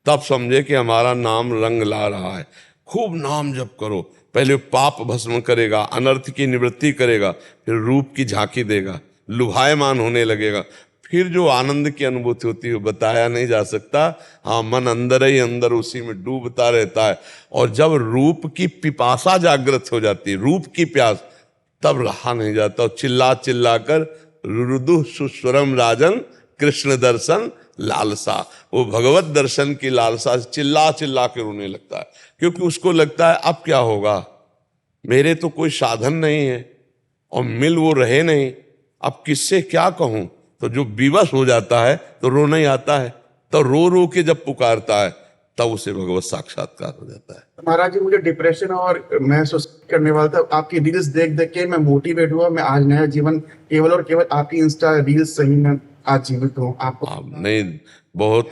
तब समझे कि हमारा नाम रंग ला रहा है। खूब नाम जप करो, पहले पाप भस्म करेगा, अनर्थ की निवृत्ति करेगा, फिर रूप की झांकी देगा, लुभायमान होने लगेगा। फिर जो आनंद की अनुभूति होती है वो बताया नहीं जा सकता। हाँ, मन अंदर ही अंदर उसी में डूबता रहता है। और जब रूप की पिपासा जागृत हो जाती है, रूप की प्यास, तब रहा नहीं जाता। और चिल्ला चिल्ला कर रुदु सुस्वरम राजन कृष्ण दर्शन लालसा, वो भगवत दर्शन की लालसा चिल्ला चिल्ला के रोने लगता है। क्योंकि उसको लगता है अब क्या होगा, मेरे तो कोई साधन नहीं है और मिल वो रहे नहीं, अब किससे क्या कहूं। तो जो विवश हो जाता है तो रोना ही आता है। तो रो रो के जब पुकारता है तब उसे भगवत साक्षात्कार हो जाता है। महाराज जी, मुझे डिप्रेशन और मैं सुसाइड करने वाला था। आपकी रील्स देख देख के मैं मोटिवेट हुआ। मैं आज नया जीवन केवल और केवल आपकी इंस्टा रील्स सही में आज जीवित हूँ। आपको नहीं, बहुत,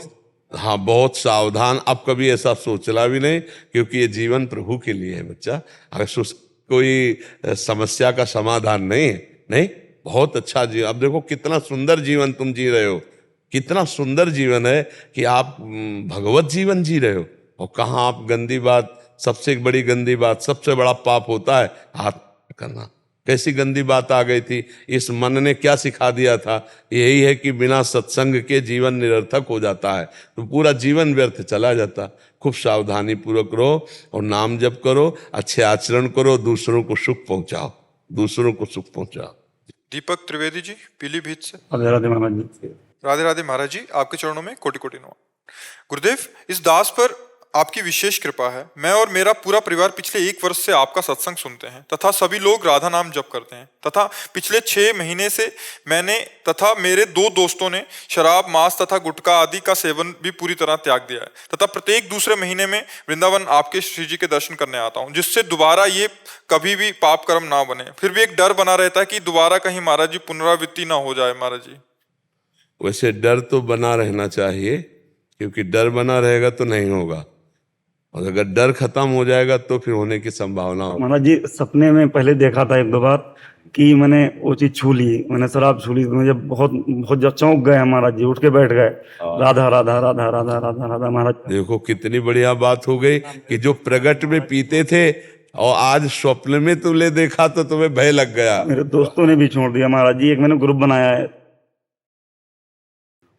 हाँ, बहुत सावधान। अब कभी ऐसा सोचना भी नहीं, क्योंकि ये जीवन प्रभु के लिए है बच्चा। अगर कोई समस्या का समाधान नहीं है, नहीं, बहुत अच्छा जीवन। अब देखो कितना सुंदर जीवन तुम जी रहे हो, कितना सुंदर जीवन है कि आप भगवत जीवन जी रहे हो। और कहाँ आप गंदी बात, सबसे बड़ी गंदी बात, सबसे बड़ा पाप होता है आत्महत्या करना। कैसी गंदी बात आ गई थी। इस मन ने क्या सिखा दिया था, यही है कि बिना सत्संग के जीवन निरर्थक हो जाता है, तो पूरा जीवन व्यर्थ चला जाता। खूब सावधानी पूर्वक रहो और नाम जप करो, अच्छे आचरण करो, दूसरों को सुख पहुंचाओ, दूसरों को सुख पहुंचाओ। दीपक त्रिवेदी जी, पीलीभीत से। राधे राधे महाराज जी। राधे राधे महाराज जी, आपके चरणों में कोटि कोटि नमन। गुरुदेव, इस दास पर आपकी विशेष कृपा है। मैं और मेरा पूरा परिवार पिछले 1 वर्ष से आपका सत्संग सुनते हैं तथा सभी लोग राधा नाम जप करते हैं, तथा पिछले 6 महीने से मैंने तथा मेरे 2 दोस्तों ने शराब, मांस तथा गुटखा आदि का सेवन भी पूरी तरह त्याग दिया है, तथा प्रत्येक दूसरे महीने में वृंदावन आपके श्री जी के दर्शन करने आता हूँ, जिससे दोबारा ये कभी भी पाप कर्म ना बने। फिर भी एक डर बना रहता है कि दोबारा कहीं महाराज जी पुनरावृत्ति ना हो जाए। महाराज जी, वैसे डर तो बना रहना चाहिए, क्योंकि डर बना रहेगा तो नहीं होगा। और अगर डर खत्म हो जाएगा तो फिर होने की संभावना हो। महाराज जी सपने में पहले देखा था एक दो बार कि मैंने वो चीज छू ली, मैंने शराब छू ली, तो मुझे बहुत बहुत जब चौंक गए महाराज जी, उठ के बैठ गए, राधा राधा राधा राधा राधा राधा। महाराज देखो कितनी बढ़िया बात हो गई कि जो प्रगट में पीते थे और आज स्वप्न में तुमने देखा तो तुम्हें भय लग गया। मेरे दोस्तों ने भी छोड़ दिया महाराज जी, एक मैंने ग्रुप बनाया है,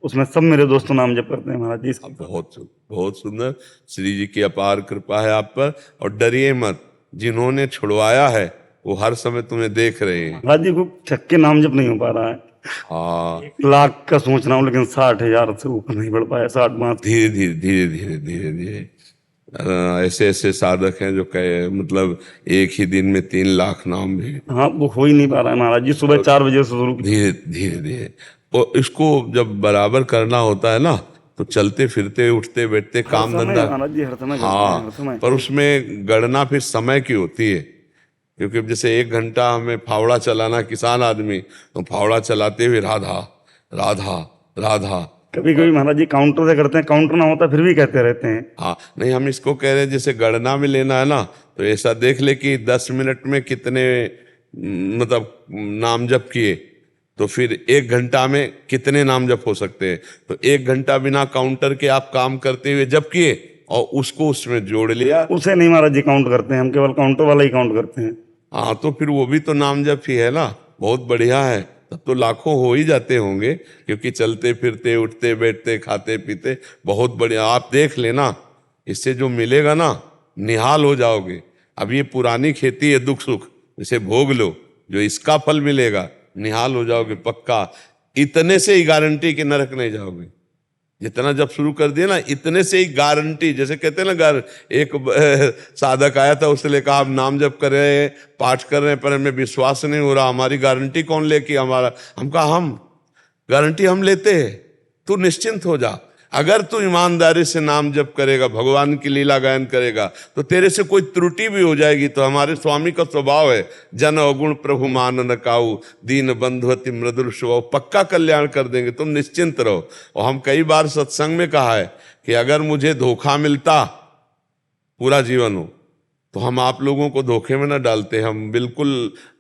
उसमें सब मेरे दोस्तों नाम जप करते हैं महाराज जी। बहुत सुंदर, श्री जी की अपार कृपा है आप पर। और डरिए मत, जिन्होंने छुड़वाया है वो हर समय तुम्हें देख रहे हैं। महाराज जी को छक्के नाम जप नहीं हो पा रहा है। हाँ, 1 लाख का सोच रहा हूँ लेकिन 60,000 से ऊपर नहीं बढ़ पाया। 60 धीरे धीरे धीरे धीरे धीरे धीरे ऐसे ऐसे साधक हैं जो कहे मतलब एक ही दिन में 3 लाख नाम भी। हाँ वो हो ही नहीं पा रहा है महाराज जी। सुबह 4 बजे से शुरू धीरे धीरे धीरे तो इसको जब बराबर करना होता है ना तो चलते फिरते उठते बैठते काम धंधा। महाराज जी हर समय करते हैं, हाँ, हर समय। पर उसमें गणना फिर समय की होती है, क्योंकि जैसे 1 घंटा हमें फावड़ा चलाना, किसान आदमी तो फावड़ा चलाते हुए राधा राधा राधा। कभी कभी महाराज जी काउंटर से करते हैं, काउंटर ना होता फिर भी कहते रहते हैं। हाँ नहीं, हम इसको कह रहे हैं जैसे गणना में लेना है ना, तो ऐसा देख ले कि 10 मिनट में कितने मतलब नाम जप किए, तो फिर 1 घंटा में कितने नाम जप हो सकते हैं। तो 1 घंटा बिना काउंटर के आप काम करते हुए जप किए और उसको उसमें जोड़ लिया। उसे नहीं महाराज जी काउंट करते हैं, हम केवल काउंटर वाला ही काउंट करते हैं। हाँ तो फिर वो भी तो नाम जप ही है ना, बहुत बढ़िया है। तब तो लाखों हो ही जाते होंगे, क्योंकि चलते फिरते उठते बैठते खाते पीते बहुत बढ़िया। आप देख लेना, इससे जो मिलेगा ना निहाल हो जाओगे। अब ये पुरानी खेती है, दुख सुख इसे भोग लो, जो इसका फल मिलेगा निहाल हो जाओगे पक्का। इतने से ही गारंटी कि नरक नहीं जाओगे। जितना जब शुरू कर दिया ना, इतने से ही गारंटी। जैसे कहते हैं ना, एक साधक आया था, उसने कहा हम नाम जप कर रहे हैं, पाठ कर रहे हैं, पर हमें विश्वास नहीं हो रहा, हमारी गारंटी कौन ले कि हमारा। हम कहा हम गारंटी हम लेते हैं, तू निश्चिंत हो जा। अगर तू ईमानदारी से नाम जप करेगा, भगवान की लीला गायन करेगा, तो तेरे से कोई त्रुटि भी हो जाएगी तो हमारे स्वामी का स्वभाव है, जन अवगुण प्रभु मान न काऊ, दीन बंधुवती मृदुल स्वभाव, पक्का कल्याण कर देंगे, तुम निश्चिंत रहो। और हम कई बार सत्संग में कहा है कि अगर मुझे धोखा मिलता पूरा जीवन हो तो हम आप लोगों को धोखे में न डालते। हम बिल्कुल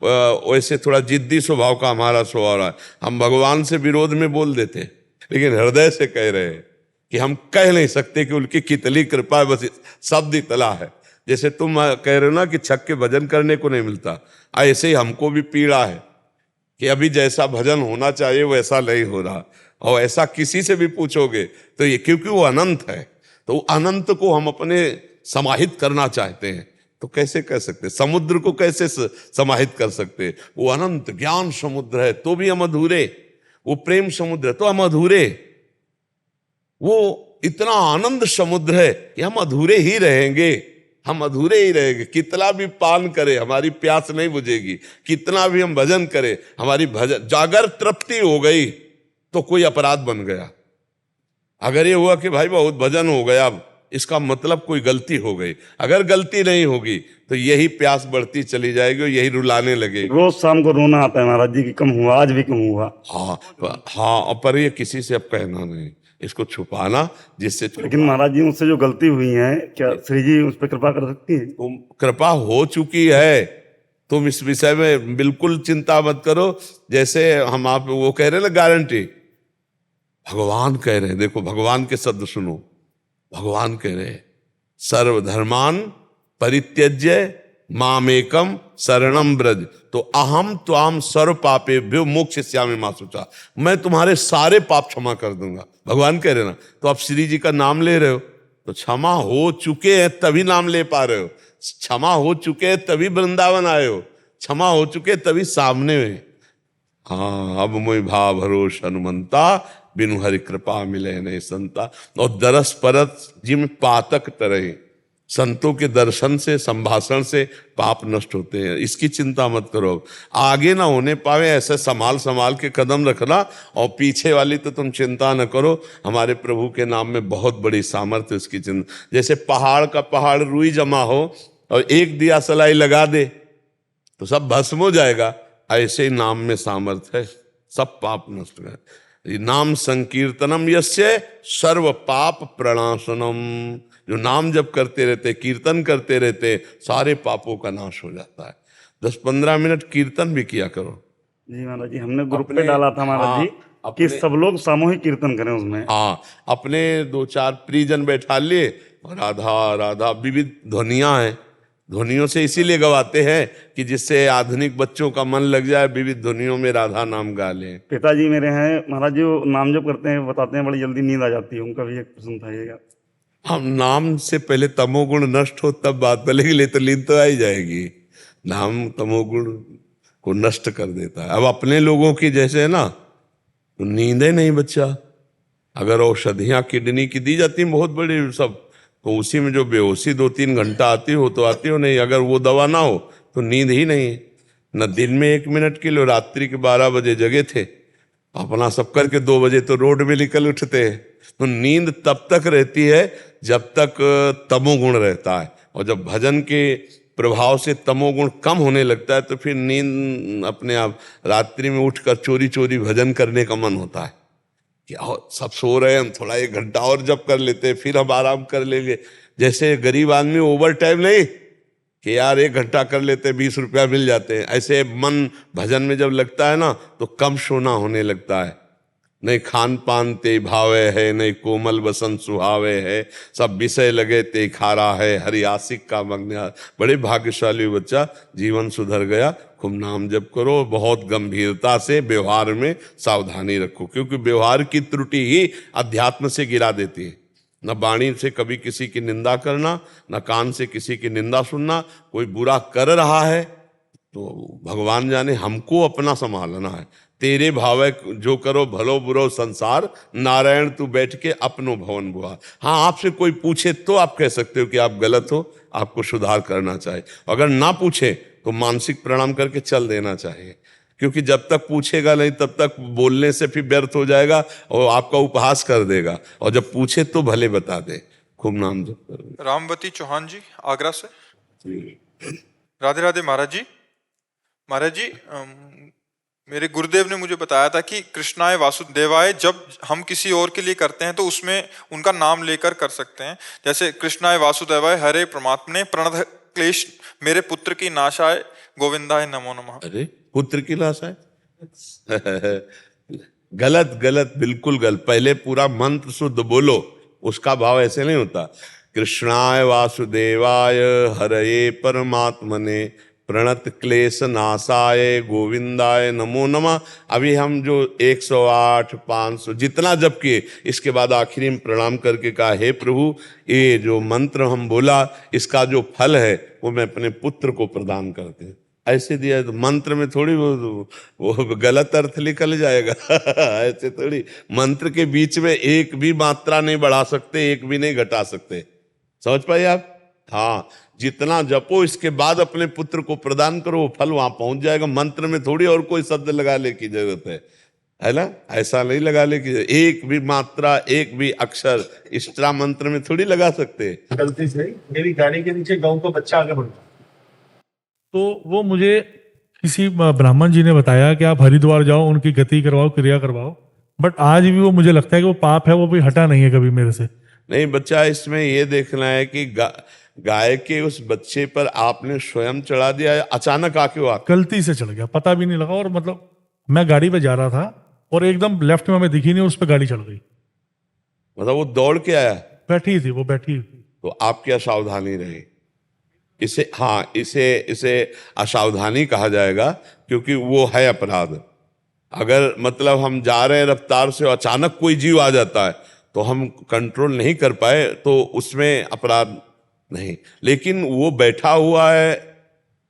वैसे थोड़ा जिद्दी स्वभाव का हमारा स्वभाव है, हम भगवान से विरोध में बोल देते, लेकिन हृदय से कह रहे हैं कि हम कह नहीं सकते कि उनकी कितनी कृपा है, बस शब्द इतना है। जैसे तुम कह रहे हो ना कि छक के भजन करने को नहीं मिलता, ऐसे ही हमको भी पीड़ा है कि अभी जैसा भजन होना चाहिए वैसा नहीं हो रहा। और ऐसा किसी से भी पूछोगे तो ये, क्योंकि वो अनंत है, तो वो अनंत को हम अपने समाहित करना चाहते हैं, तो कैसे कह सकते? समुद्र को कैसे समाहित कर सकते? वो अनंत ज्ञान समुद्र है तो भी हम अधूरे, वो प्रेम समुद्र है तो हम अधूरे, वो इतना आनंद समुद्र है कि हम अधूरे ही रहेंगे, हम अधूरे ही रहेंगे। कितना भी पान करे हमारी प्यास नहीं बुझेगी, कितना भी हम भजन करें हमारी भजन जागर तृप्ति हो गई तो कोई अपराध बन गया। अगर ये हुआ कि भाई बहुत भजन हो गया, इसका मतलब कोई गलती हो गई। अगर गलती नहीं होगी तो यही प्यास बढ़ती चली जाएगी और यही रुलाने लगेगी। रोज शाम को रोना आता है महाराज जी कि कम हुआ, आज भी कम हुआ। हाँ, पर ये किसी से अब कहना नहीं, इसको छुपाना, जिससे लेकिन महाराज जी उससे जो गलती हुई है, क्या श्री जी उस पर कृपा कर सकती है? तुम कृपा हो चुकी है, तुम इस विषय में बिल्कुल चिंता मत करो। जैसे हम आप वो कह रहे हैं ना गारंटी, भगवान कह रहे हैं, देखो भगवान के शब्द सुनो, भगवान कह रहे हैं सर्वधर्मान परित्यज्य मामेकम शरणम ब्रज, तो अहम त्वाम सर्व पापेभ्यो मोक्षयिष्यामि मा शुचा, मैं तुम्हारे सारे पाप क्षमा कर दूंगा। भगवान कह रहे ना, तो आप श्री जी का नाम ले रहे हो तो क्षमा हो चुके हैं तभी नाम ले पा रहे हो, क्षमा हो चुके हैं तभी वृंदावन आए हो, क्षमा हो चुके तभी सामने में। हाँ, अब मोहि भाव भरोस हनुमंता, बिनु हरि कृपा मिले नहीं संता। और दरस परस जिम पातक तरह, संतों के दर्शन से संभाषण से पाप नष्ट होते हैं, इसकी चिंता मत करो। आगे ना होने पावे ऐसे संभाल संभाल के कदम रखना, और पीछे वाली तो तुम चिंता न करो। हमारे प्रभु के नाम में बहुत बड़ी सामर्थ्य, उसकी चिंता। जैसे पहाड़ का पहाड़ रुई जमा हो और एक दिया सलाई लगा दे तो सब भस्म हो जाएगा, ऐसे ही नाम में सामर्थ्य है, सब पाप नष्ट कर। नाम संकीर्तनम यस्य सर्व पाप प्रणाशनम, जो नाम जप करते रहते, कीर्तन करते रहते, सारे पापों का नाश हो जाता है। 10-15 मिनट कीर्तन भी किया करो। जी महाराज जी, हमने ग्रुप पे अपने- डाला था महाराज जी हाँ, कि अपने- सब लोग सामूहिक कीर्तन करें उसमें। हाँ, अपने 2-4 परिजन बैठा लिए और राधा राधा, विविध ध्वनियां हैं, ध्वनियों से इसीलिए गवाते हैं कि जिससे आधुनिक बच्चों का मन लग जाए, विविध ध्वनियों में राधा नाम गा लें। पिताजी मेरे हैं महाराज जी, वो नाम जप करते हैं, बताते हैं बड़ी जल्दी नींद आ जाती है, उनका भी एक प्रश्न था ये। हम नाम से पहले तमोगुण नष्ट हो तब बात बोलेगी, ले तो नींद तो आ ही जाएगी। नाम तमोगुण को नष्ट कर देता है। अब अपने लोगों की जैसे है ना, तो नींद ही नहीं बच्चा। अगर औषधियां किडनी की दी जाती हैं बहुत बड़ी सब, तो उसी में जो बेहोशी 2-3 घंटा आती हो तो आती हो नहीं, अगर वो दवा ना हो तो नींद ही नहीं। न दिन में 1 मिनट के लिए, रात्रि के 12 बजे जगे थे, अपना सब करके 2 बजे तो रोड में निकल उठते हैं। तो नींद तब तक रहती है जब तक तमोगुण रहता है, और जब भजन के प्रभाव से तमोगुण कम होने लगता है तो फिर नींद अपने आप, रात्रि में उठकर चोरी चोरी भजन करने का मन होता है कि सब सो रहे हैं, हम थोड़ा 1 घंटा और जप कर लेते हैं, फिर हम आराम कर लेंगे। जैसे गरीब आदमी ओवर टाइम नहीं कि यार 1 घंटा कर लेते 20 रुपया मिल जाते हैं, ऐसे मन भजन में जब लगता है ना तो कम सोना होने लगता है। नहीं खान पान ते भावे है, नहीं कोमल बसंत सुहावे है, सब विषय लगे ते खारा है, हरि आशिक का मग्न। बड़े भाग्यशाली बच्चा, जीवन सुधर गया। खूब नाम जप करो, बहुत गंभीरता से व्यवहार में सावधानी रखो, क्योंकि व्यवहार की त्रुटि ही अध्यात्म से गिरा देती है। न वाणी से कभी किसी की निंदा करना, न कान से किसी की निंदा सुनना। कोई बुरा कर रहा है तो भगवान जाने, हमको अपना संभालना है। तेरे भावे जो करो भलो बुरो संसार, नारायण तू बैठ के अपनो भवन बुआ। हाँ, आपसे कोई पूछे तो आप कह सकते हो कि आप गलत हो, आपको सुधार करना चाहिए। अगर ना पूछे तो मानसिक प्रणाम करके चल देना चाहिए, क्योंकि जब तक पूछेगा नहीं तब तक बोलने से फिर व्यर्थ हो जाएगा और आपका उपहास कर देगा। और जब पूछे तो भले बता दे। खूब नाम जप करो। रामवती चौहान जी आगरा से। राधे राधे महाराज जी। महाराज जी, मेरे गुरुदेव ने मुझे बताया था कि कृष्णाय वासुदेवाय जब हम किसी और के लिए करते हैं तो उसमें उनका नाम लेकर कर सकते हैं। जैसे कृष्णाय वासुदेवाय हरे परमात्मने प्रणत क्लेश मेरे पुत्र की नाशाय गोविंदाय नमो नमः। अरे पुत्र की लाश है गलत गलत, बिल्कुल गलत। पहले पूरा मंत्र शुद्ध बोलो, उसका भाव ऐसे नहीं होता। कृष्णाय वासुदेवाय हरये परमात्मने प्रणत क्लेश नाशाय गोविंदाय नमो नमः। अभी हम जो 108 500 जितना जप किए, इसके बाद आखिरी में प्रणाम करके कहा, हे प्रभु, ये जो मंत्र हम बोला इसका जो फल है वो मैं अपने पुत्र को प्रदान करते हैं। ऐसे दिया तो मंत्र में थोड़ी वो गलत अर्थ निकल जाएगा ऐसे थोड़ी। मंत्र के बीच में एक भी मात्रा नहीं बढ़ा सकते, एक भी नहीं घटा सकते। समझ पाए आप? हाँ, जितना जपो इसके बाद अपने पुत्र को प्रदान करो, वो फल वहां पहुंच जाएगा। मंत्र में थोड़ी और कोई शब्द लगाने की जरूरत है ना? ऐसा नहीं लगाने की, एक भी मात्रा, एक भी अक्षर एक्स्ट्रा मंत्र में थोड़ी लगा सकते। गलती से मेरी गाड़ी के नीचे गाँव का बच्चा आगे बढ़ गया, तो वो मुझे किसी ब्राह्मण जी ने बताया कि आप हरिद्वार जाओ, उनकी गति करवाओ, क्रिया करवाओ। बट आज भी वो मुझे लगता है कि वो पाप है, वो भी हटा नहीं है कभी मेरे से। नहीं बच्चा, इसमें ये देखना है कि गाय के उस बच्चे पर आपने स्वयं चढ़ा दिया या अचानक आके वो गलती से चढ़ गया, पता भी नहीं लगा। और मतलब मैं गाड़ी पे जा रहा था और एकदम लेफ्ट में हमें दिखी नहीं, उस पर गाड़ी चढ़ गई। मतलब वो दौड़ के आया? बैठी थी वो, बैठी थी। तो आप क्या सावधानी रहे? इसे, हाँ, इसे असावधानी कहा जाएगा, क्योंकि वो है अपराध। अगर मतलब हम जा रहे हैं रफ्तार से, अचानक कोई जीव आ जाता है तो हम कंट्रोल नहीं कर पाए तो उसमें अपराध नहीं। लेकिन वो बैठा हुआ है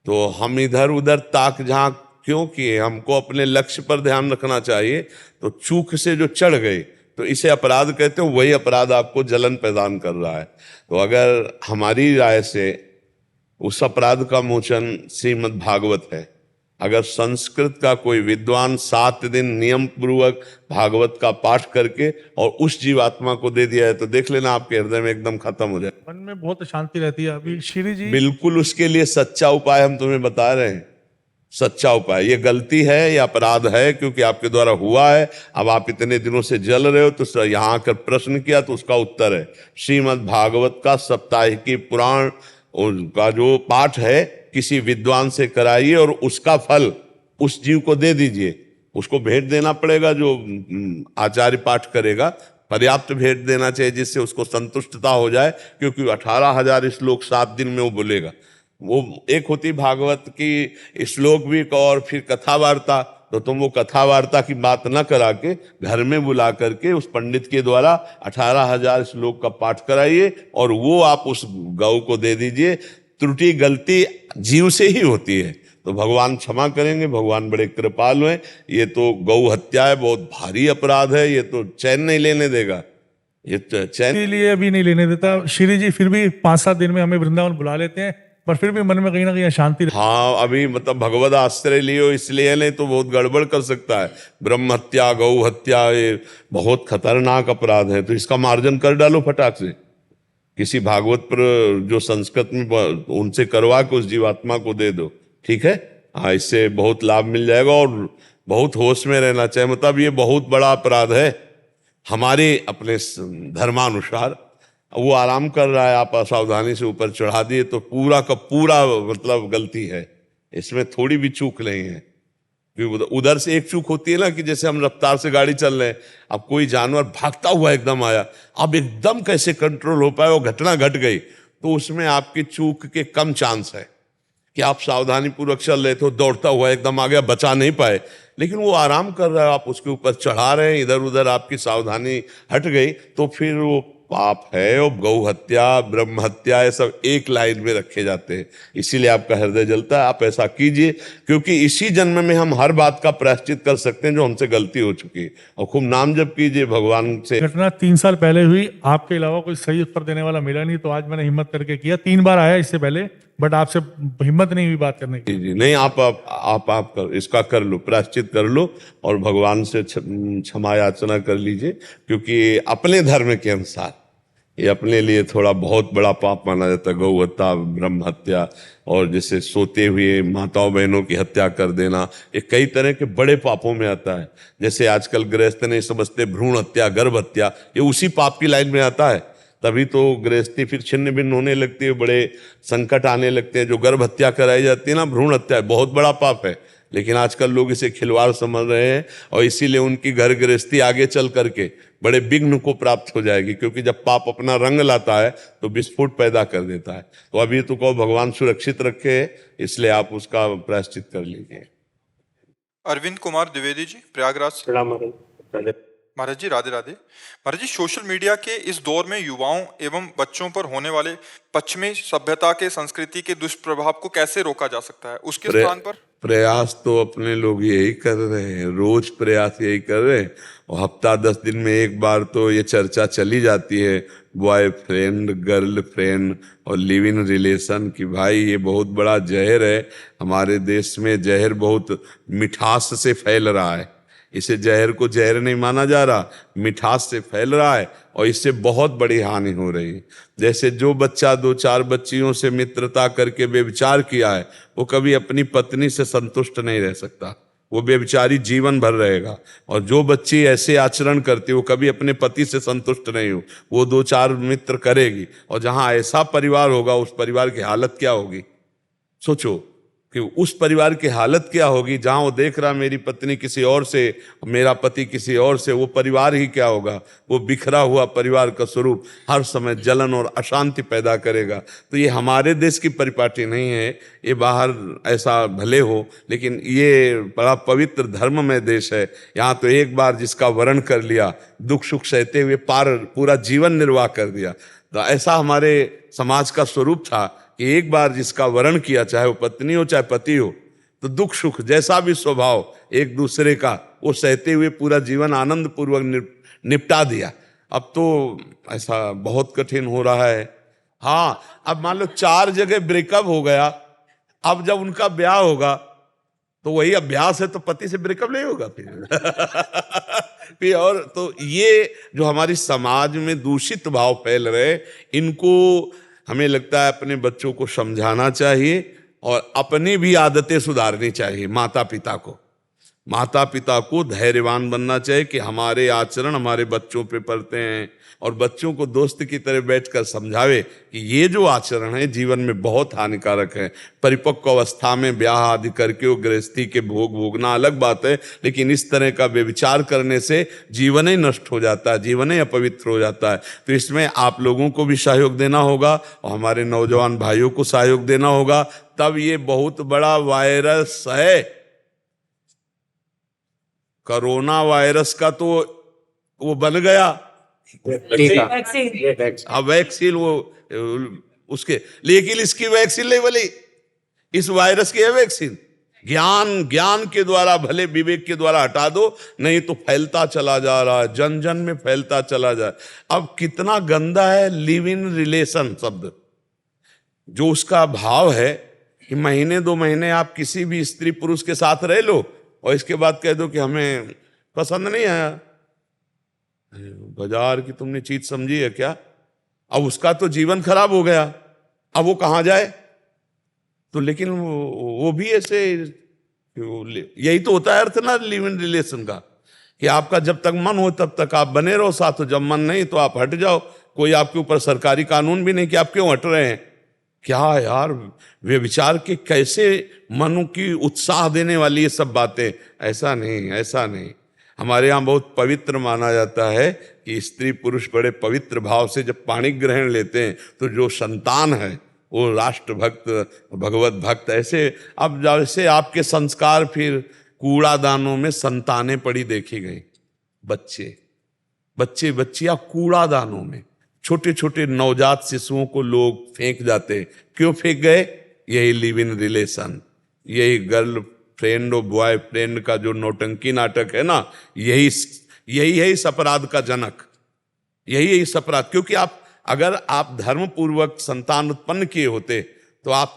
तो हम इधर उधर ताक झांक क्यों किए? हमको अपने लक्ष्य पर ध्यान रखना चाहिए। तो चूक से जो चढ़ गए तो इसे अपराध कहते हो, वही अपराध आपको जलन प्रदान कर रहा है। तो अगर हमारी राय से उस अपराध का मोचन श्रीमद् भागवत है। अगर संस्कृत का कोई विद्वान 7 दिन नियम पूर्वक भागवत का पाठ करके और उस जीवात्मा को दे दिया है तो देख लेना आपके हृदय में एकदम खत्म हो जाए। मन में बहुत शांति रहती है। अभी श्री जी, बिल्कुल उसके लिए सच्चा उपाय हम तुम्हें बता रहे हैं। सच्चा उपाय। ये गलती है, ये अपराध है, क्योंकि आपके द्वारा हुआ है। अब आप इतने दिनों से जल रहे हो, तो यहाँ आकर प्रश्न किया तो उसका उत्तर है श्रीमद् भागवत का साप्ताहिकी पुराण का जो पाठ है, किसी विद्वान से कराइए और उसका फल उस जीव को दे दीजिए। उसको भेंट देना पड़ेगा, जो आचार्य पाठ करेगा पर्याप्त भेंट देना चाहिए, जिससे उसको संतुष्टता हो जाए, क्योंकि 18,000 श्लोक 7 दिन में वो बोलेगा। वो एक होती भागवत की श्लोक भी और फिर कथा वार्ता, तो तुम वो कथा वार्ता की बात न करा के घर में बुला करके उस पंडित के द्वारा 18,000 श्लोक का पाठ कराइए और वो आप उस गौ को दे दीजिए। त्रुटि गलती जीव से ही होती है, तो भगवान क्षमा करेंगे, भगवान बड़े कृपालु हैं। ये तो गौ हत्या है, बहुत भारी अपराध है, ये तो चैन नहीं लेने देगा, ये तो चैन इसलिए अभी नहीं लेने देता श्री जी। फिर भी 5-7 दिन में हमें वृंदावन बुला लेते हैं, पर फिर भी मन में कहीं ना कहीं अशांति। हाँ, अभी मतलब भगवत आश्रय लियो इसलिए, नहीं तो बहुत गड़बड़ कर सकता है। ब्रह्म हत्या, गौ हत्या, ये बहुत खतरनाक अपराध है, तो इसका मार्जन कर डालो फटाक से। किसी भागवत पर जो संस्कृत में उनसे करवा के उस जीवात्मा को दे दो, ठीक है। हाँ, इससे बहुत लाभ मिल जाएगा और बहुत होश में रहना चाहिए। मतलब ये बहुत बड़ा अपराध है हमारे अपने धर्मानुसार। वो आराम कर रहा है, आप असावधानी से ऊपर चढ़ा दिए तो पूरा का पूरा मतलब गलती है, इसमें थोड़ी भी चूक नहीं है। क्योंकि उधर से एक चूक होती है ना, कि जैसे हम रफ्तार से गाड़ी चल रहे हैं, अब कोई जानवर भागता हुआ एकदम आया, अब एकदम कैसे कंट्रोल हो पाए, वो घटना घट गई, तो उसमें आपकी चूक के कम चांस है कि आप सावधानी पूर्वक चल रहे थे, दौड़ता हुआ एकदम आ गया, बचा नहीं पाए। लेकिन वो आराम कर रहा है, आप उसके ऊपर चढ़ा रहे हैं, इधर उधर आपकी सावधानी हट गई, तो फिर वो पाप है। और गौ हत्या, ब्रह्म हत्या, ये सब एक लाइन में रखे जाते हैं, इसीलिए आपका हृदय जलता है। आप ऐसा कीजिए, क्योंकि इसी जन्म में हम हर बात का प्रायश्चित कर सकते हैं जो हमसे गलती हो चुकी है। और खूब नाम जप कीजिए भगवान से। घटना 3 साल पहले हुई, आपके अलावा कोई सही उत्तर देने वाला मिला नहीं, तो आज मैंने हिम्मत करके किया। 3 बार आया इससे पहले, बट आपसे हिम्मत नहीं हुई बात करने की। जी नहीं, आप इसका कर लो, प्रायश्चित कर लो और भगवान से क्षमा याचना कर लीजिए, क्योंकि अपने धर्म के अनुसार ये अपने लिए थोड़ा बहुत बड़ा पाप माना जाता है। गौ हत्या, ब्रह्म हत्या, और जैसे सोते हुए माताओं बहनों की हत्या कर देना, ये कई तरह के बड़े पापों में आता है। जैसे आजकल गृहस्थ नहीं समझते भ्रूण हत्या, गर्भ हत्या, ये उसी पाप की लाइन में आता है। तभी तो गृहस्थी फिर छिन्न भिन्न होने लगती है, बड़े संकट आने लगते हैं। जो गर्भ हत्या कराई जाती है ना, भ्रूण हत्या, बहुत बड़ा पाप है, लेकिन आजकल लोग इसे खिलवाड़ समझ रहे हैं, और इसीलिए उनकी घर गृहस्थी आगे चल करके बड़े विघ्न को प्राप्त हो जाएगी। क्योंकि जब पाप अपना रंग लाता है तो विस्फोट पैदा कर देता है। तो अभी तो कहो भगवान सुरक्षित रखे, इसलिए आप उसका प्रायश्चित कर लीजिए। अरविंद कुमार द्विवेदी जी, प्रयागराज। महाराज जी राधे राधे। महाराज जी, सोशल मीडिया के इस दौर में युवाओं एवं बच्चों पर होने वाले पश्चिमी सभ्यता के संस्कृति के दुष्प्रभाव को कैसे रोका जा सकता है, उसके स्थान पर? प्रयास तो अपने लोग यही कर रहे हैं, रोज प्रयास यही कर रहे हैं। और हफ्ता 10 दिन में एक बार तो ये चर्चा चली जाती है, बॉयफ्रेंड, गर्लफ्रेंड और लिव इन रिलेशन की। भाई ये बहुत बड़ा जहर है। हमारे देश में जहर बहुत मिठास से फैल रहा है। इसे जहर को जहर नहीं माना जा रहा, मिठास से फैल रहा है, और इससे बहुत बड़ी हानि हो रही है। जैसे जो बच्चा 2-4 बच्चियों से मित्रता करके व्यभिचार किया है, वो कभी अपनी पत्नी से संतुष्ट नहीं रह सकता, वो व्यभिचारी जीवन भर रहेगा। और जो बच्ची ऐसे आचरण करती है, वो कभी अपने पति से संतुष्ट नहीं हो, वो 2-4 मित्र करेगी। और जहां ऐसा परिवार होगा, उस परिवार की हालत क्या होगी? सोचो कि उस परिवार की हालत क्या होगी जहां वो देख रहा मेरी पत्नी किसी और से, मेरा पति किसी और से। वो परिवार ही क्या होगा? वो बिखरा हुआ परिवार का स्वरूप हर समय जलन और अशांति पैदा करेगा। तो ये हमारे देश की परिपाटी नहीं है, ये बाहर ऐसा भले हो, लेकिन ये बड़ा पवित्र धर्ममय देश है। यहाँ तो एक बार जिसका वरण कर लिया, दुख सुख सहते हुए पूरा जीवन निर्वाह कर दिया। तो ऐसा हमारे समाज का स्वरूप था कि एक बार जिसका वरण किया, चाहे वो पत्नी हो चाहे पति हो, तो दुख सुख जैसा भी स्वभाव एक दूसरे का, वो सहते हुए पूरा जीवन आनंद पूर्वक निपटा दिया। अब तो ऐसा बहुत कठिन हो रहा है। हाँ, अब मान लो 4 जगह ब्रेकअप हो गया, अब जब उनका ब्याह होगा तो वही अभ्यास है, तो पति से ब्रेकअप नहीं होगा फिर और तो ये जो हमारी समाज में दूषित भाव फैल रहे, इनको हमें लगता है अपने बच्चों को समझाना चाहिए और अपनी भी आदतें सुधारनी चाहिए। माता पिता को धैर्यवान बनना चाहिए कि हमारे आचरण हमारे बच्चों पे पड़ते हैं, और बच्चों को दोस्त की तरह बैठकर समझावे कि ये जो आचरण है जीवन में बहुत हानिकारक है। परिपक्व अवस्था में ब्याह आदि करके वो गृहस्थी के भोग भोगना अलग बात है, लेकिन इस तरह का व्यभिचार करने से जीवन ही नष्ट हो जाता है, जीवन ही अपवित्र हो जाता है। तो इसमें आप लोगों को भी सहयोग देना होगा और हमारे नौजवान भाइयों को सहयोग देना होगा, तब ये बहुत बड़ा वायरस है। कोरोना वायरस का तो वो बन गया, अब वैक्सीन वो उसके, लेकिन इसकी वैक्सीन नहीं बनी, इस वायरस की है वैक्सीन। ज्ञान के द्वारा, भले विवेक के द्वारा हटा दो, नहीं तो फैलता चला जा रहा है, जन जन में फैलता चला जा। अब कितना गंदा है लिव इन रिलेशन शब्द, जो उसका भाव है कि महीने 2 महीने आप किसी भी स्त्री पुरुष के साथ रह लो और इसके बाद कह दो कि हमें पसंद नहीं आया, बाजार की तुमने चीज समझी है क्या? अब उसका तो जीवन खराब हो गया, अब वो कहाँ जाए? तो लेकिन वो भी ऐसे, यही तो होता है अर्थ ना लिव इन रिलेशन का, कि आपका जब तक मन हो तब तक आप बने रहो साथ, जब मन नहीं तो आप हट जाओ। कोई आपके ऊपर सरकारी कानून भी नहीं कि आप क्यों हट रहे हैं। क्या यार, वे विचार के कैसे मनु की उत्साह देने वाली ये सब बातें। ऐसा नहीं। हमारे यहाँ बहुत पवित्र माना जाता है कि स्त्री पुरुष बड़े पवित्र भाव से जब पाणी ग्रहण लेते हैं तो जो संतान है वो राष्ट्र भक्त, भगवत भक्त। ऐसे अब जैसे आपके संस्कार फिर कूड़ादानों में संतानें पड़ी देखी गई, बच्चियां कूड़ादानों में, छोटे छोटे नवजात शिशुओं को लोग फेंक जाते। क्यों फेंक गए? यही लिव इन रिलेशन, यही गर्ल फ्रेंड और बॉय फ्रेंड का जो नौटंकी नाटक है ना, यही है इस अपराध का जनक, यही है इस अपराध। क्योंकि अगर आप धर्म पूर्वक संतान उत्पन्न किए होते तो आप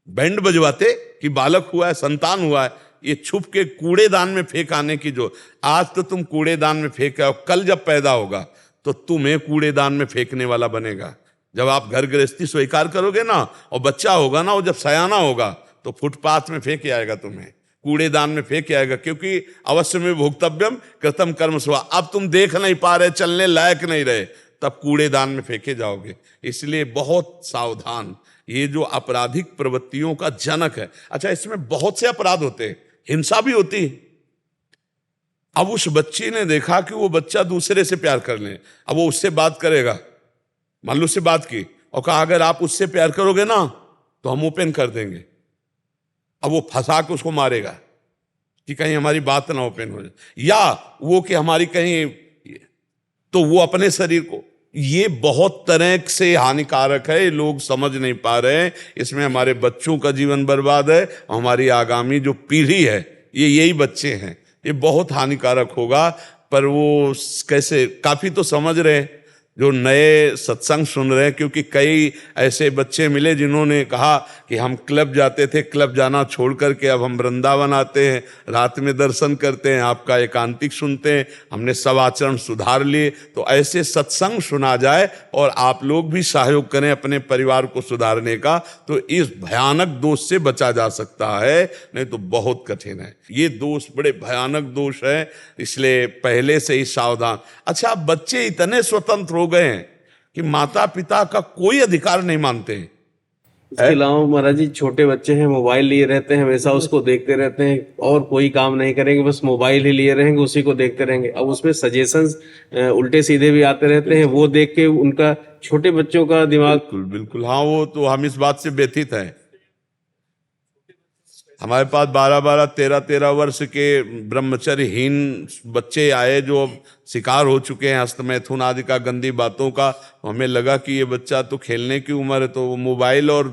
बैंड बजवाते कि बालक हुआ है, संतान हुआ है। ये छुप के कूड़ेदान में फेंक आने की, जो आज तो तुम कूड़ेदान में फेंक आओ, कल जब पैदा होगा तो तुम्हें कूड़ेदान में फेंकने वाला बनेगा। जब आप घर गृहस्थी स्वीकार करोगे ना और बच्चा होगा ना, वो जब सयाना होगा तो फुटपाथ में फेंक आएगा, तुम्हें कूड़ेदान में फेंक आएगा। क्योंकि अवश्य में भोक्तव्यम कृतम कर्म स्वा, अब तुम देख नहीं पा रहे, चलने लायक नहीं रहे, तब कूड़ेदान में फेंके जाओगे। इसलिए बहुत सावधान, ये जो आपराधिक प्रवृत्तियों का जनक है। अच्छा, इसमें बहुत से अपराध होते हैं, हिंसा भी होती है। अब उस बच्ची ने देखा कि वो बच्चा दूसरे से प्यार कर ले, अब वो उससे बात करेगा, मान लो उससे बात की और कहा अगर आप उससे प्यार करोगे ना तो हम ओपन कर देंगे। अब वो फंसा के उसको मारेगा कि कहीं हमारी बात ना ओपन हो जाए, या वो कि हमारी कहीं, तो वो अपने शरीर को, ये बहुत तरह से हानिकारक है, लोग समझ नहीं पा रहे हैं। इसमें हमारे बच्चों का जीवन बर्बाद है, हमारी आगामी जो पीढ़ी है, ये यही बच्चे हैं, ये बहुत हानिकारक होगा। पर वो कैसे, काफी तो समझ रहे हैं जो नए सत्संग सुन रहे हैं, क्योंकि कई ऐसे बच्चे मिले जिन्होंने कहा कि हम क्लब जाते थे, क्लब जाना छोड़ करके अब हम वृंदावन आते हैं, रात में दर्शन करते हैं, आपका एकांतिक सुनते हैं, हमने सब आचरण सुधार लिए। तो ऐसे सत्संग सुना जाए और आप लोग भी सहयोग करें अपने परिवार को सुधारने का, तो इस भयानक दोष से बचा जा सकता है, नहीं तो बहुत कठिन है। ये दोष बड़े भयानक दोष है, इसलिए पहले से ही सावधान। अच्छा, बच्चे इतने स्वतंत्र हो गए हैं कि माता पिता का कोई अधिकार नहीं मानते हैं। इसके अलावा महाराज जी, छोटे बच्चे हैं, मोबाइल लिए रहते हैं, हमेशा उसको देखते रहते हैं और कोई काम नहीं करेंगे, बस मोबाइल ही लिए रहेंगे, उसी को देखते रहेंगे। अब उसमें सजेशंस उल्टे सीधे भी आते रहते हैं, वो देख के उनका, छोटे बच्चों का दिमाग। बिल्कुल हाँ, वो तो हम इस बात से व्यथित हैं। हमारे पास 12-12, 13-13 वर्ष के ब्रह्मचर्यहीन बच्चे आए जो शिकार हो चुके हैं हस्तमैथुन आदि का, गंदी बातों का। हमें लगा कि ये बच्चा तो खेलने की उम्र है, तो मोबाइल और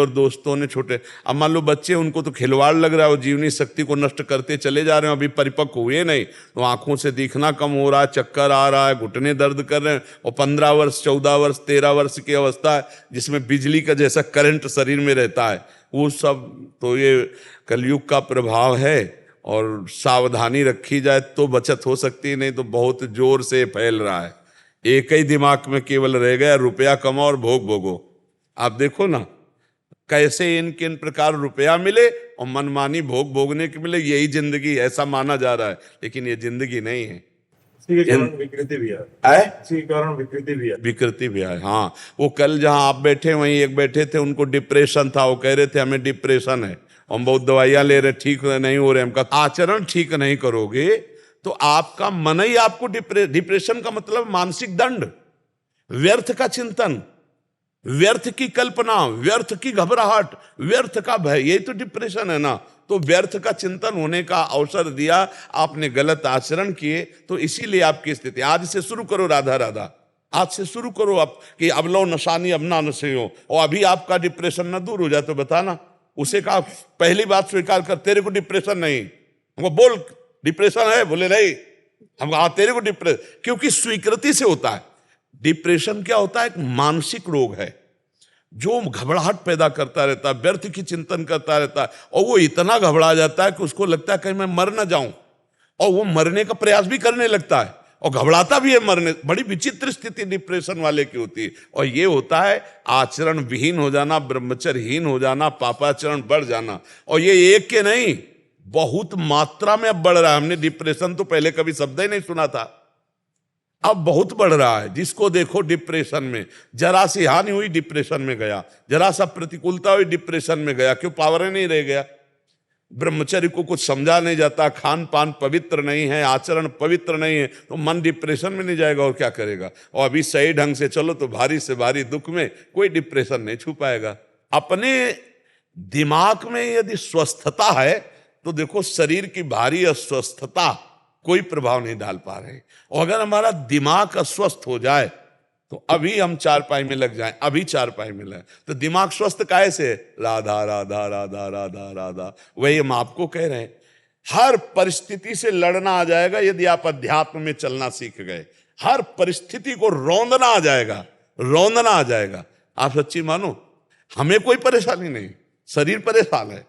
दोस्तों ने छोटे, अब मान लो बच्चे, उनको तो खिलवाड़ लग रहा है, वो जीवनी शक्ति को नष्ट करते चले जा रहे हैं, अभी परिपक्व हुए नहीं, तो आंखों से दिखना कम हो रहा है, चक्कर आ रहा है, घुटने दर्द कर रहे हैं। और 15 वर्ष, 14 वर्ष, 13 वर्ष की अवस्था है जिसमें बिजली का जैसा करंट शरीर में रहता है, वो सब तो ये कलयुग का प्रभाव है। और सावधानी रखी जाए तो बचत हो सकती है, नहीं तो बहुत जोर से फैल रहा है। एक ही दिमाग में केवल रह गया, रुपया कमाओ और भोग भोगो। आप देखो ना, कैसे इन किन प्रकार रुपया मिले और मनमानी भोग भोगने के मिले, यही जिंदगी ऐसा माना जा रहा है, लेकिन ये जिंदगी नहीं है। विकृति भी है। विकृति भी है। हाँ, वो कल जहां आप बैठे वहीं एक बैठे थे, उनको डिप्रेशन था, वो कह रहे थे हमें डिप्रेशन है, हम बहुत दवाइयां ले रहे, ठीक नहीं हो रहे। हम कहा आचरण ठीक नहीं करोगे तो आपका मन ही आपको डिप्रेशन का मतलब मानसिक दंड, व्यर्थ का चिंतन, व्यर्थ की कल्पना, व्यर्थ की घबराहट, व्यर्थ का भय, यही तो डिप्रेशन है ना। तो व्यर्थ का चिंतन होने का अवसर दिया, आपने गलत आचरण किए, तो इसीलिए आपकी स्थिति। आज से शुरू करो राधा राधा, आज से शुरू करो आप कि अब लो नशानी अब ना नशे हो, और अभी आपका डिप्रेशन ना दूर हो जाए तो बताना। उसे कहा पहली बात स्वीकार कर, तेरे को डिप्रेशन नहीं। हमको बोल डिप्रेशन है, बोले नहीं। हम कहा तेरे को डिप्रेशन, क्योंकि स्वीकृति से होता है। डिप्रेशन क्या होता है? एक मानसिक रोग है जो घबराहट पैदा करता रहता है, व्यर्थ की चिंतन करता रहता है, और वो इतना घबरा जाता है कि उसको लगता है कहीं मैं मर ना जाऊं, और वो मरने का प्रयास भी करने लगता है और घबराता भी है मरने। बड़ी विचित्र स्थिति डिप्रेशन वाले की होती है। और ये होता है आचरण विहीन हो जाना, ब्रह्मचर्यहीन हो जाना, पापाचरण बढ़ जाना। और ये एक के नहीं, बहुत मात्रा में अब बढ़ रहा है। हमने डिप्रेशन तो पहले कभी शब्द ही नहीं सुना था, अब बहुत बढ़ रहा है। जिसको देखो डिप्रेशन में, जरा सी हानि हुई डिप्रेशन में गया, जरा सा प्रतिकूलता हुई डिप्रेशन में गया। क्यों? पावर ही नहीं रह गया। ब्रह्मचर्य को कुछ समझा नहीं जाता, खान पान पवित्र नहीं है, आचरण पवित्र नहीं है, तो मन डिप्रेशन में नहीं जाएगा और क्या करेगा। और अभी सही ढंग से चलो तो भारी से भारी दुख में कोई डिप्रेशन नहीं छू पाएगा। अपने दिमाग में यदि स्वस्थता है तो देखो शरीर की भारी अस्वस्थता कोई प्रभाव नहीं डाल पा रहे। और अगर हमारा दिमाग अस्वस्थ हो जाए तो अभी हम चारपाई में लग जाएं, अभी चारपाई में लगे तो दिमाग स्वस्थ काहे से? राधा राधा राधा राधा राधा। वही हम आपको कह रहे हैं, हर परिस्थिति से लड़ना आ जाएगा यदि आप अध्यात्म में चलना सीख गए। हर परिस्थिति को रौंदना आ जाएगा, रौंदना आ जाएगा। आप सच्ची मानो, हमें कोई परेशानी नहीं, शरीर परेशान है,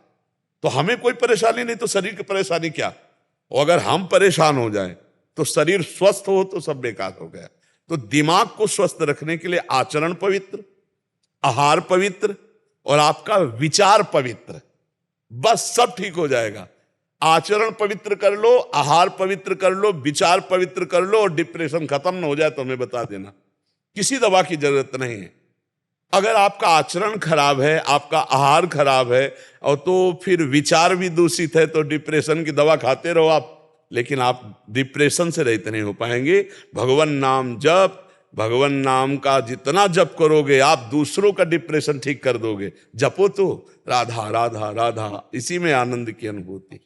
तो हमें कोई परेशानी नहीं तो शरीर की परेशानी क्या। और अगर हम परेशान हो जाएं तो शरीर स्वस्थ हो तो सब बेकार हो गया। तो दिमाग को स्वस्थ रखने के लिए आचरण पवित्र, आहार पवित्र और आपका विचार पवित्र, बस सब ठीक हो जाएगा। आचरण पवित्र कर लो, आहार पवित्र कर लो, विचार पवित्र कर लो, और डिप्रेशन खत्म ना हो जाए तो हमें बता देना, किसी दवा की जरूरत नहीं है। अगर आपका आचरण खराब है, आपका आहार खराब है, और तो फिर विचार भी दूषित है, तो डिप्रेशन की दवा खाते रहो आप, लेकिन आप डिप्रेशन से रहित नहीं हो पाएंगे। भगवान नाम जप, भगवान नाम का जितना जप करोगे आप दूसरों का डिप्रेशन ठीक कर दोगे। जपो तो राधा राधा राधा, इसी में आनंद की अनुभूति।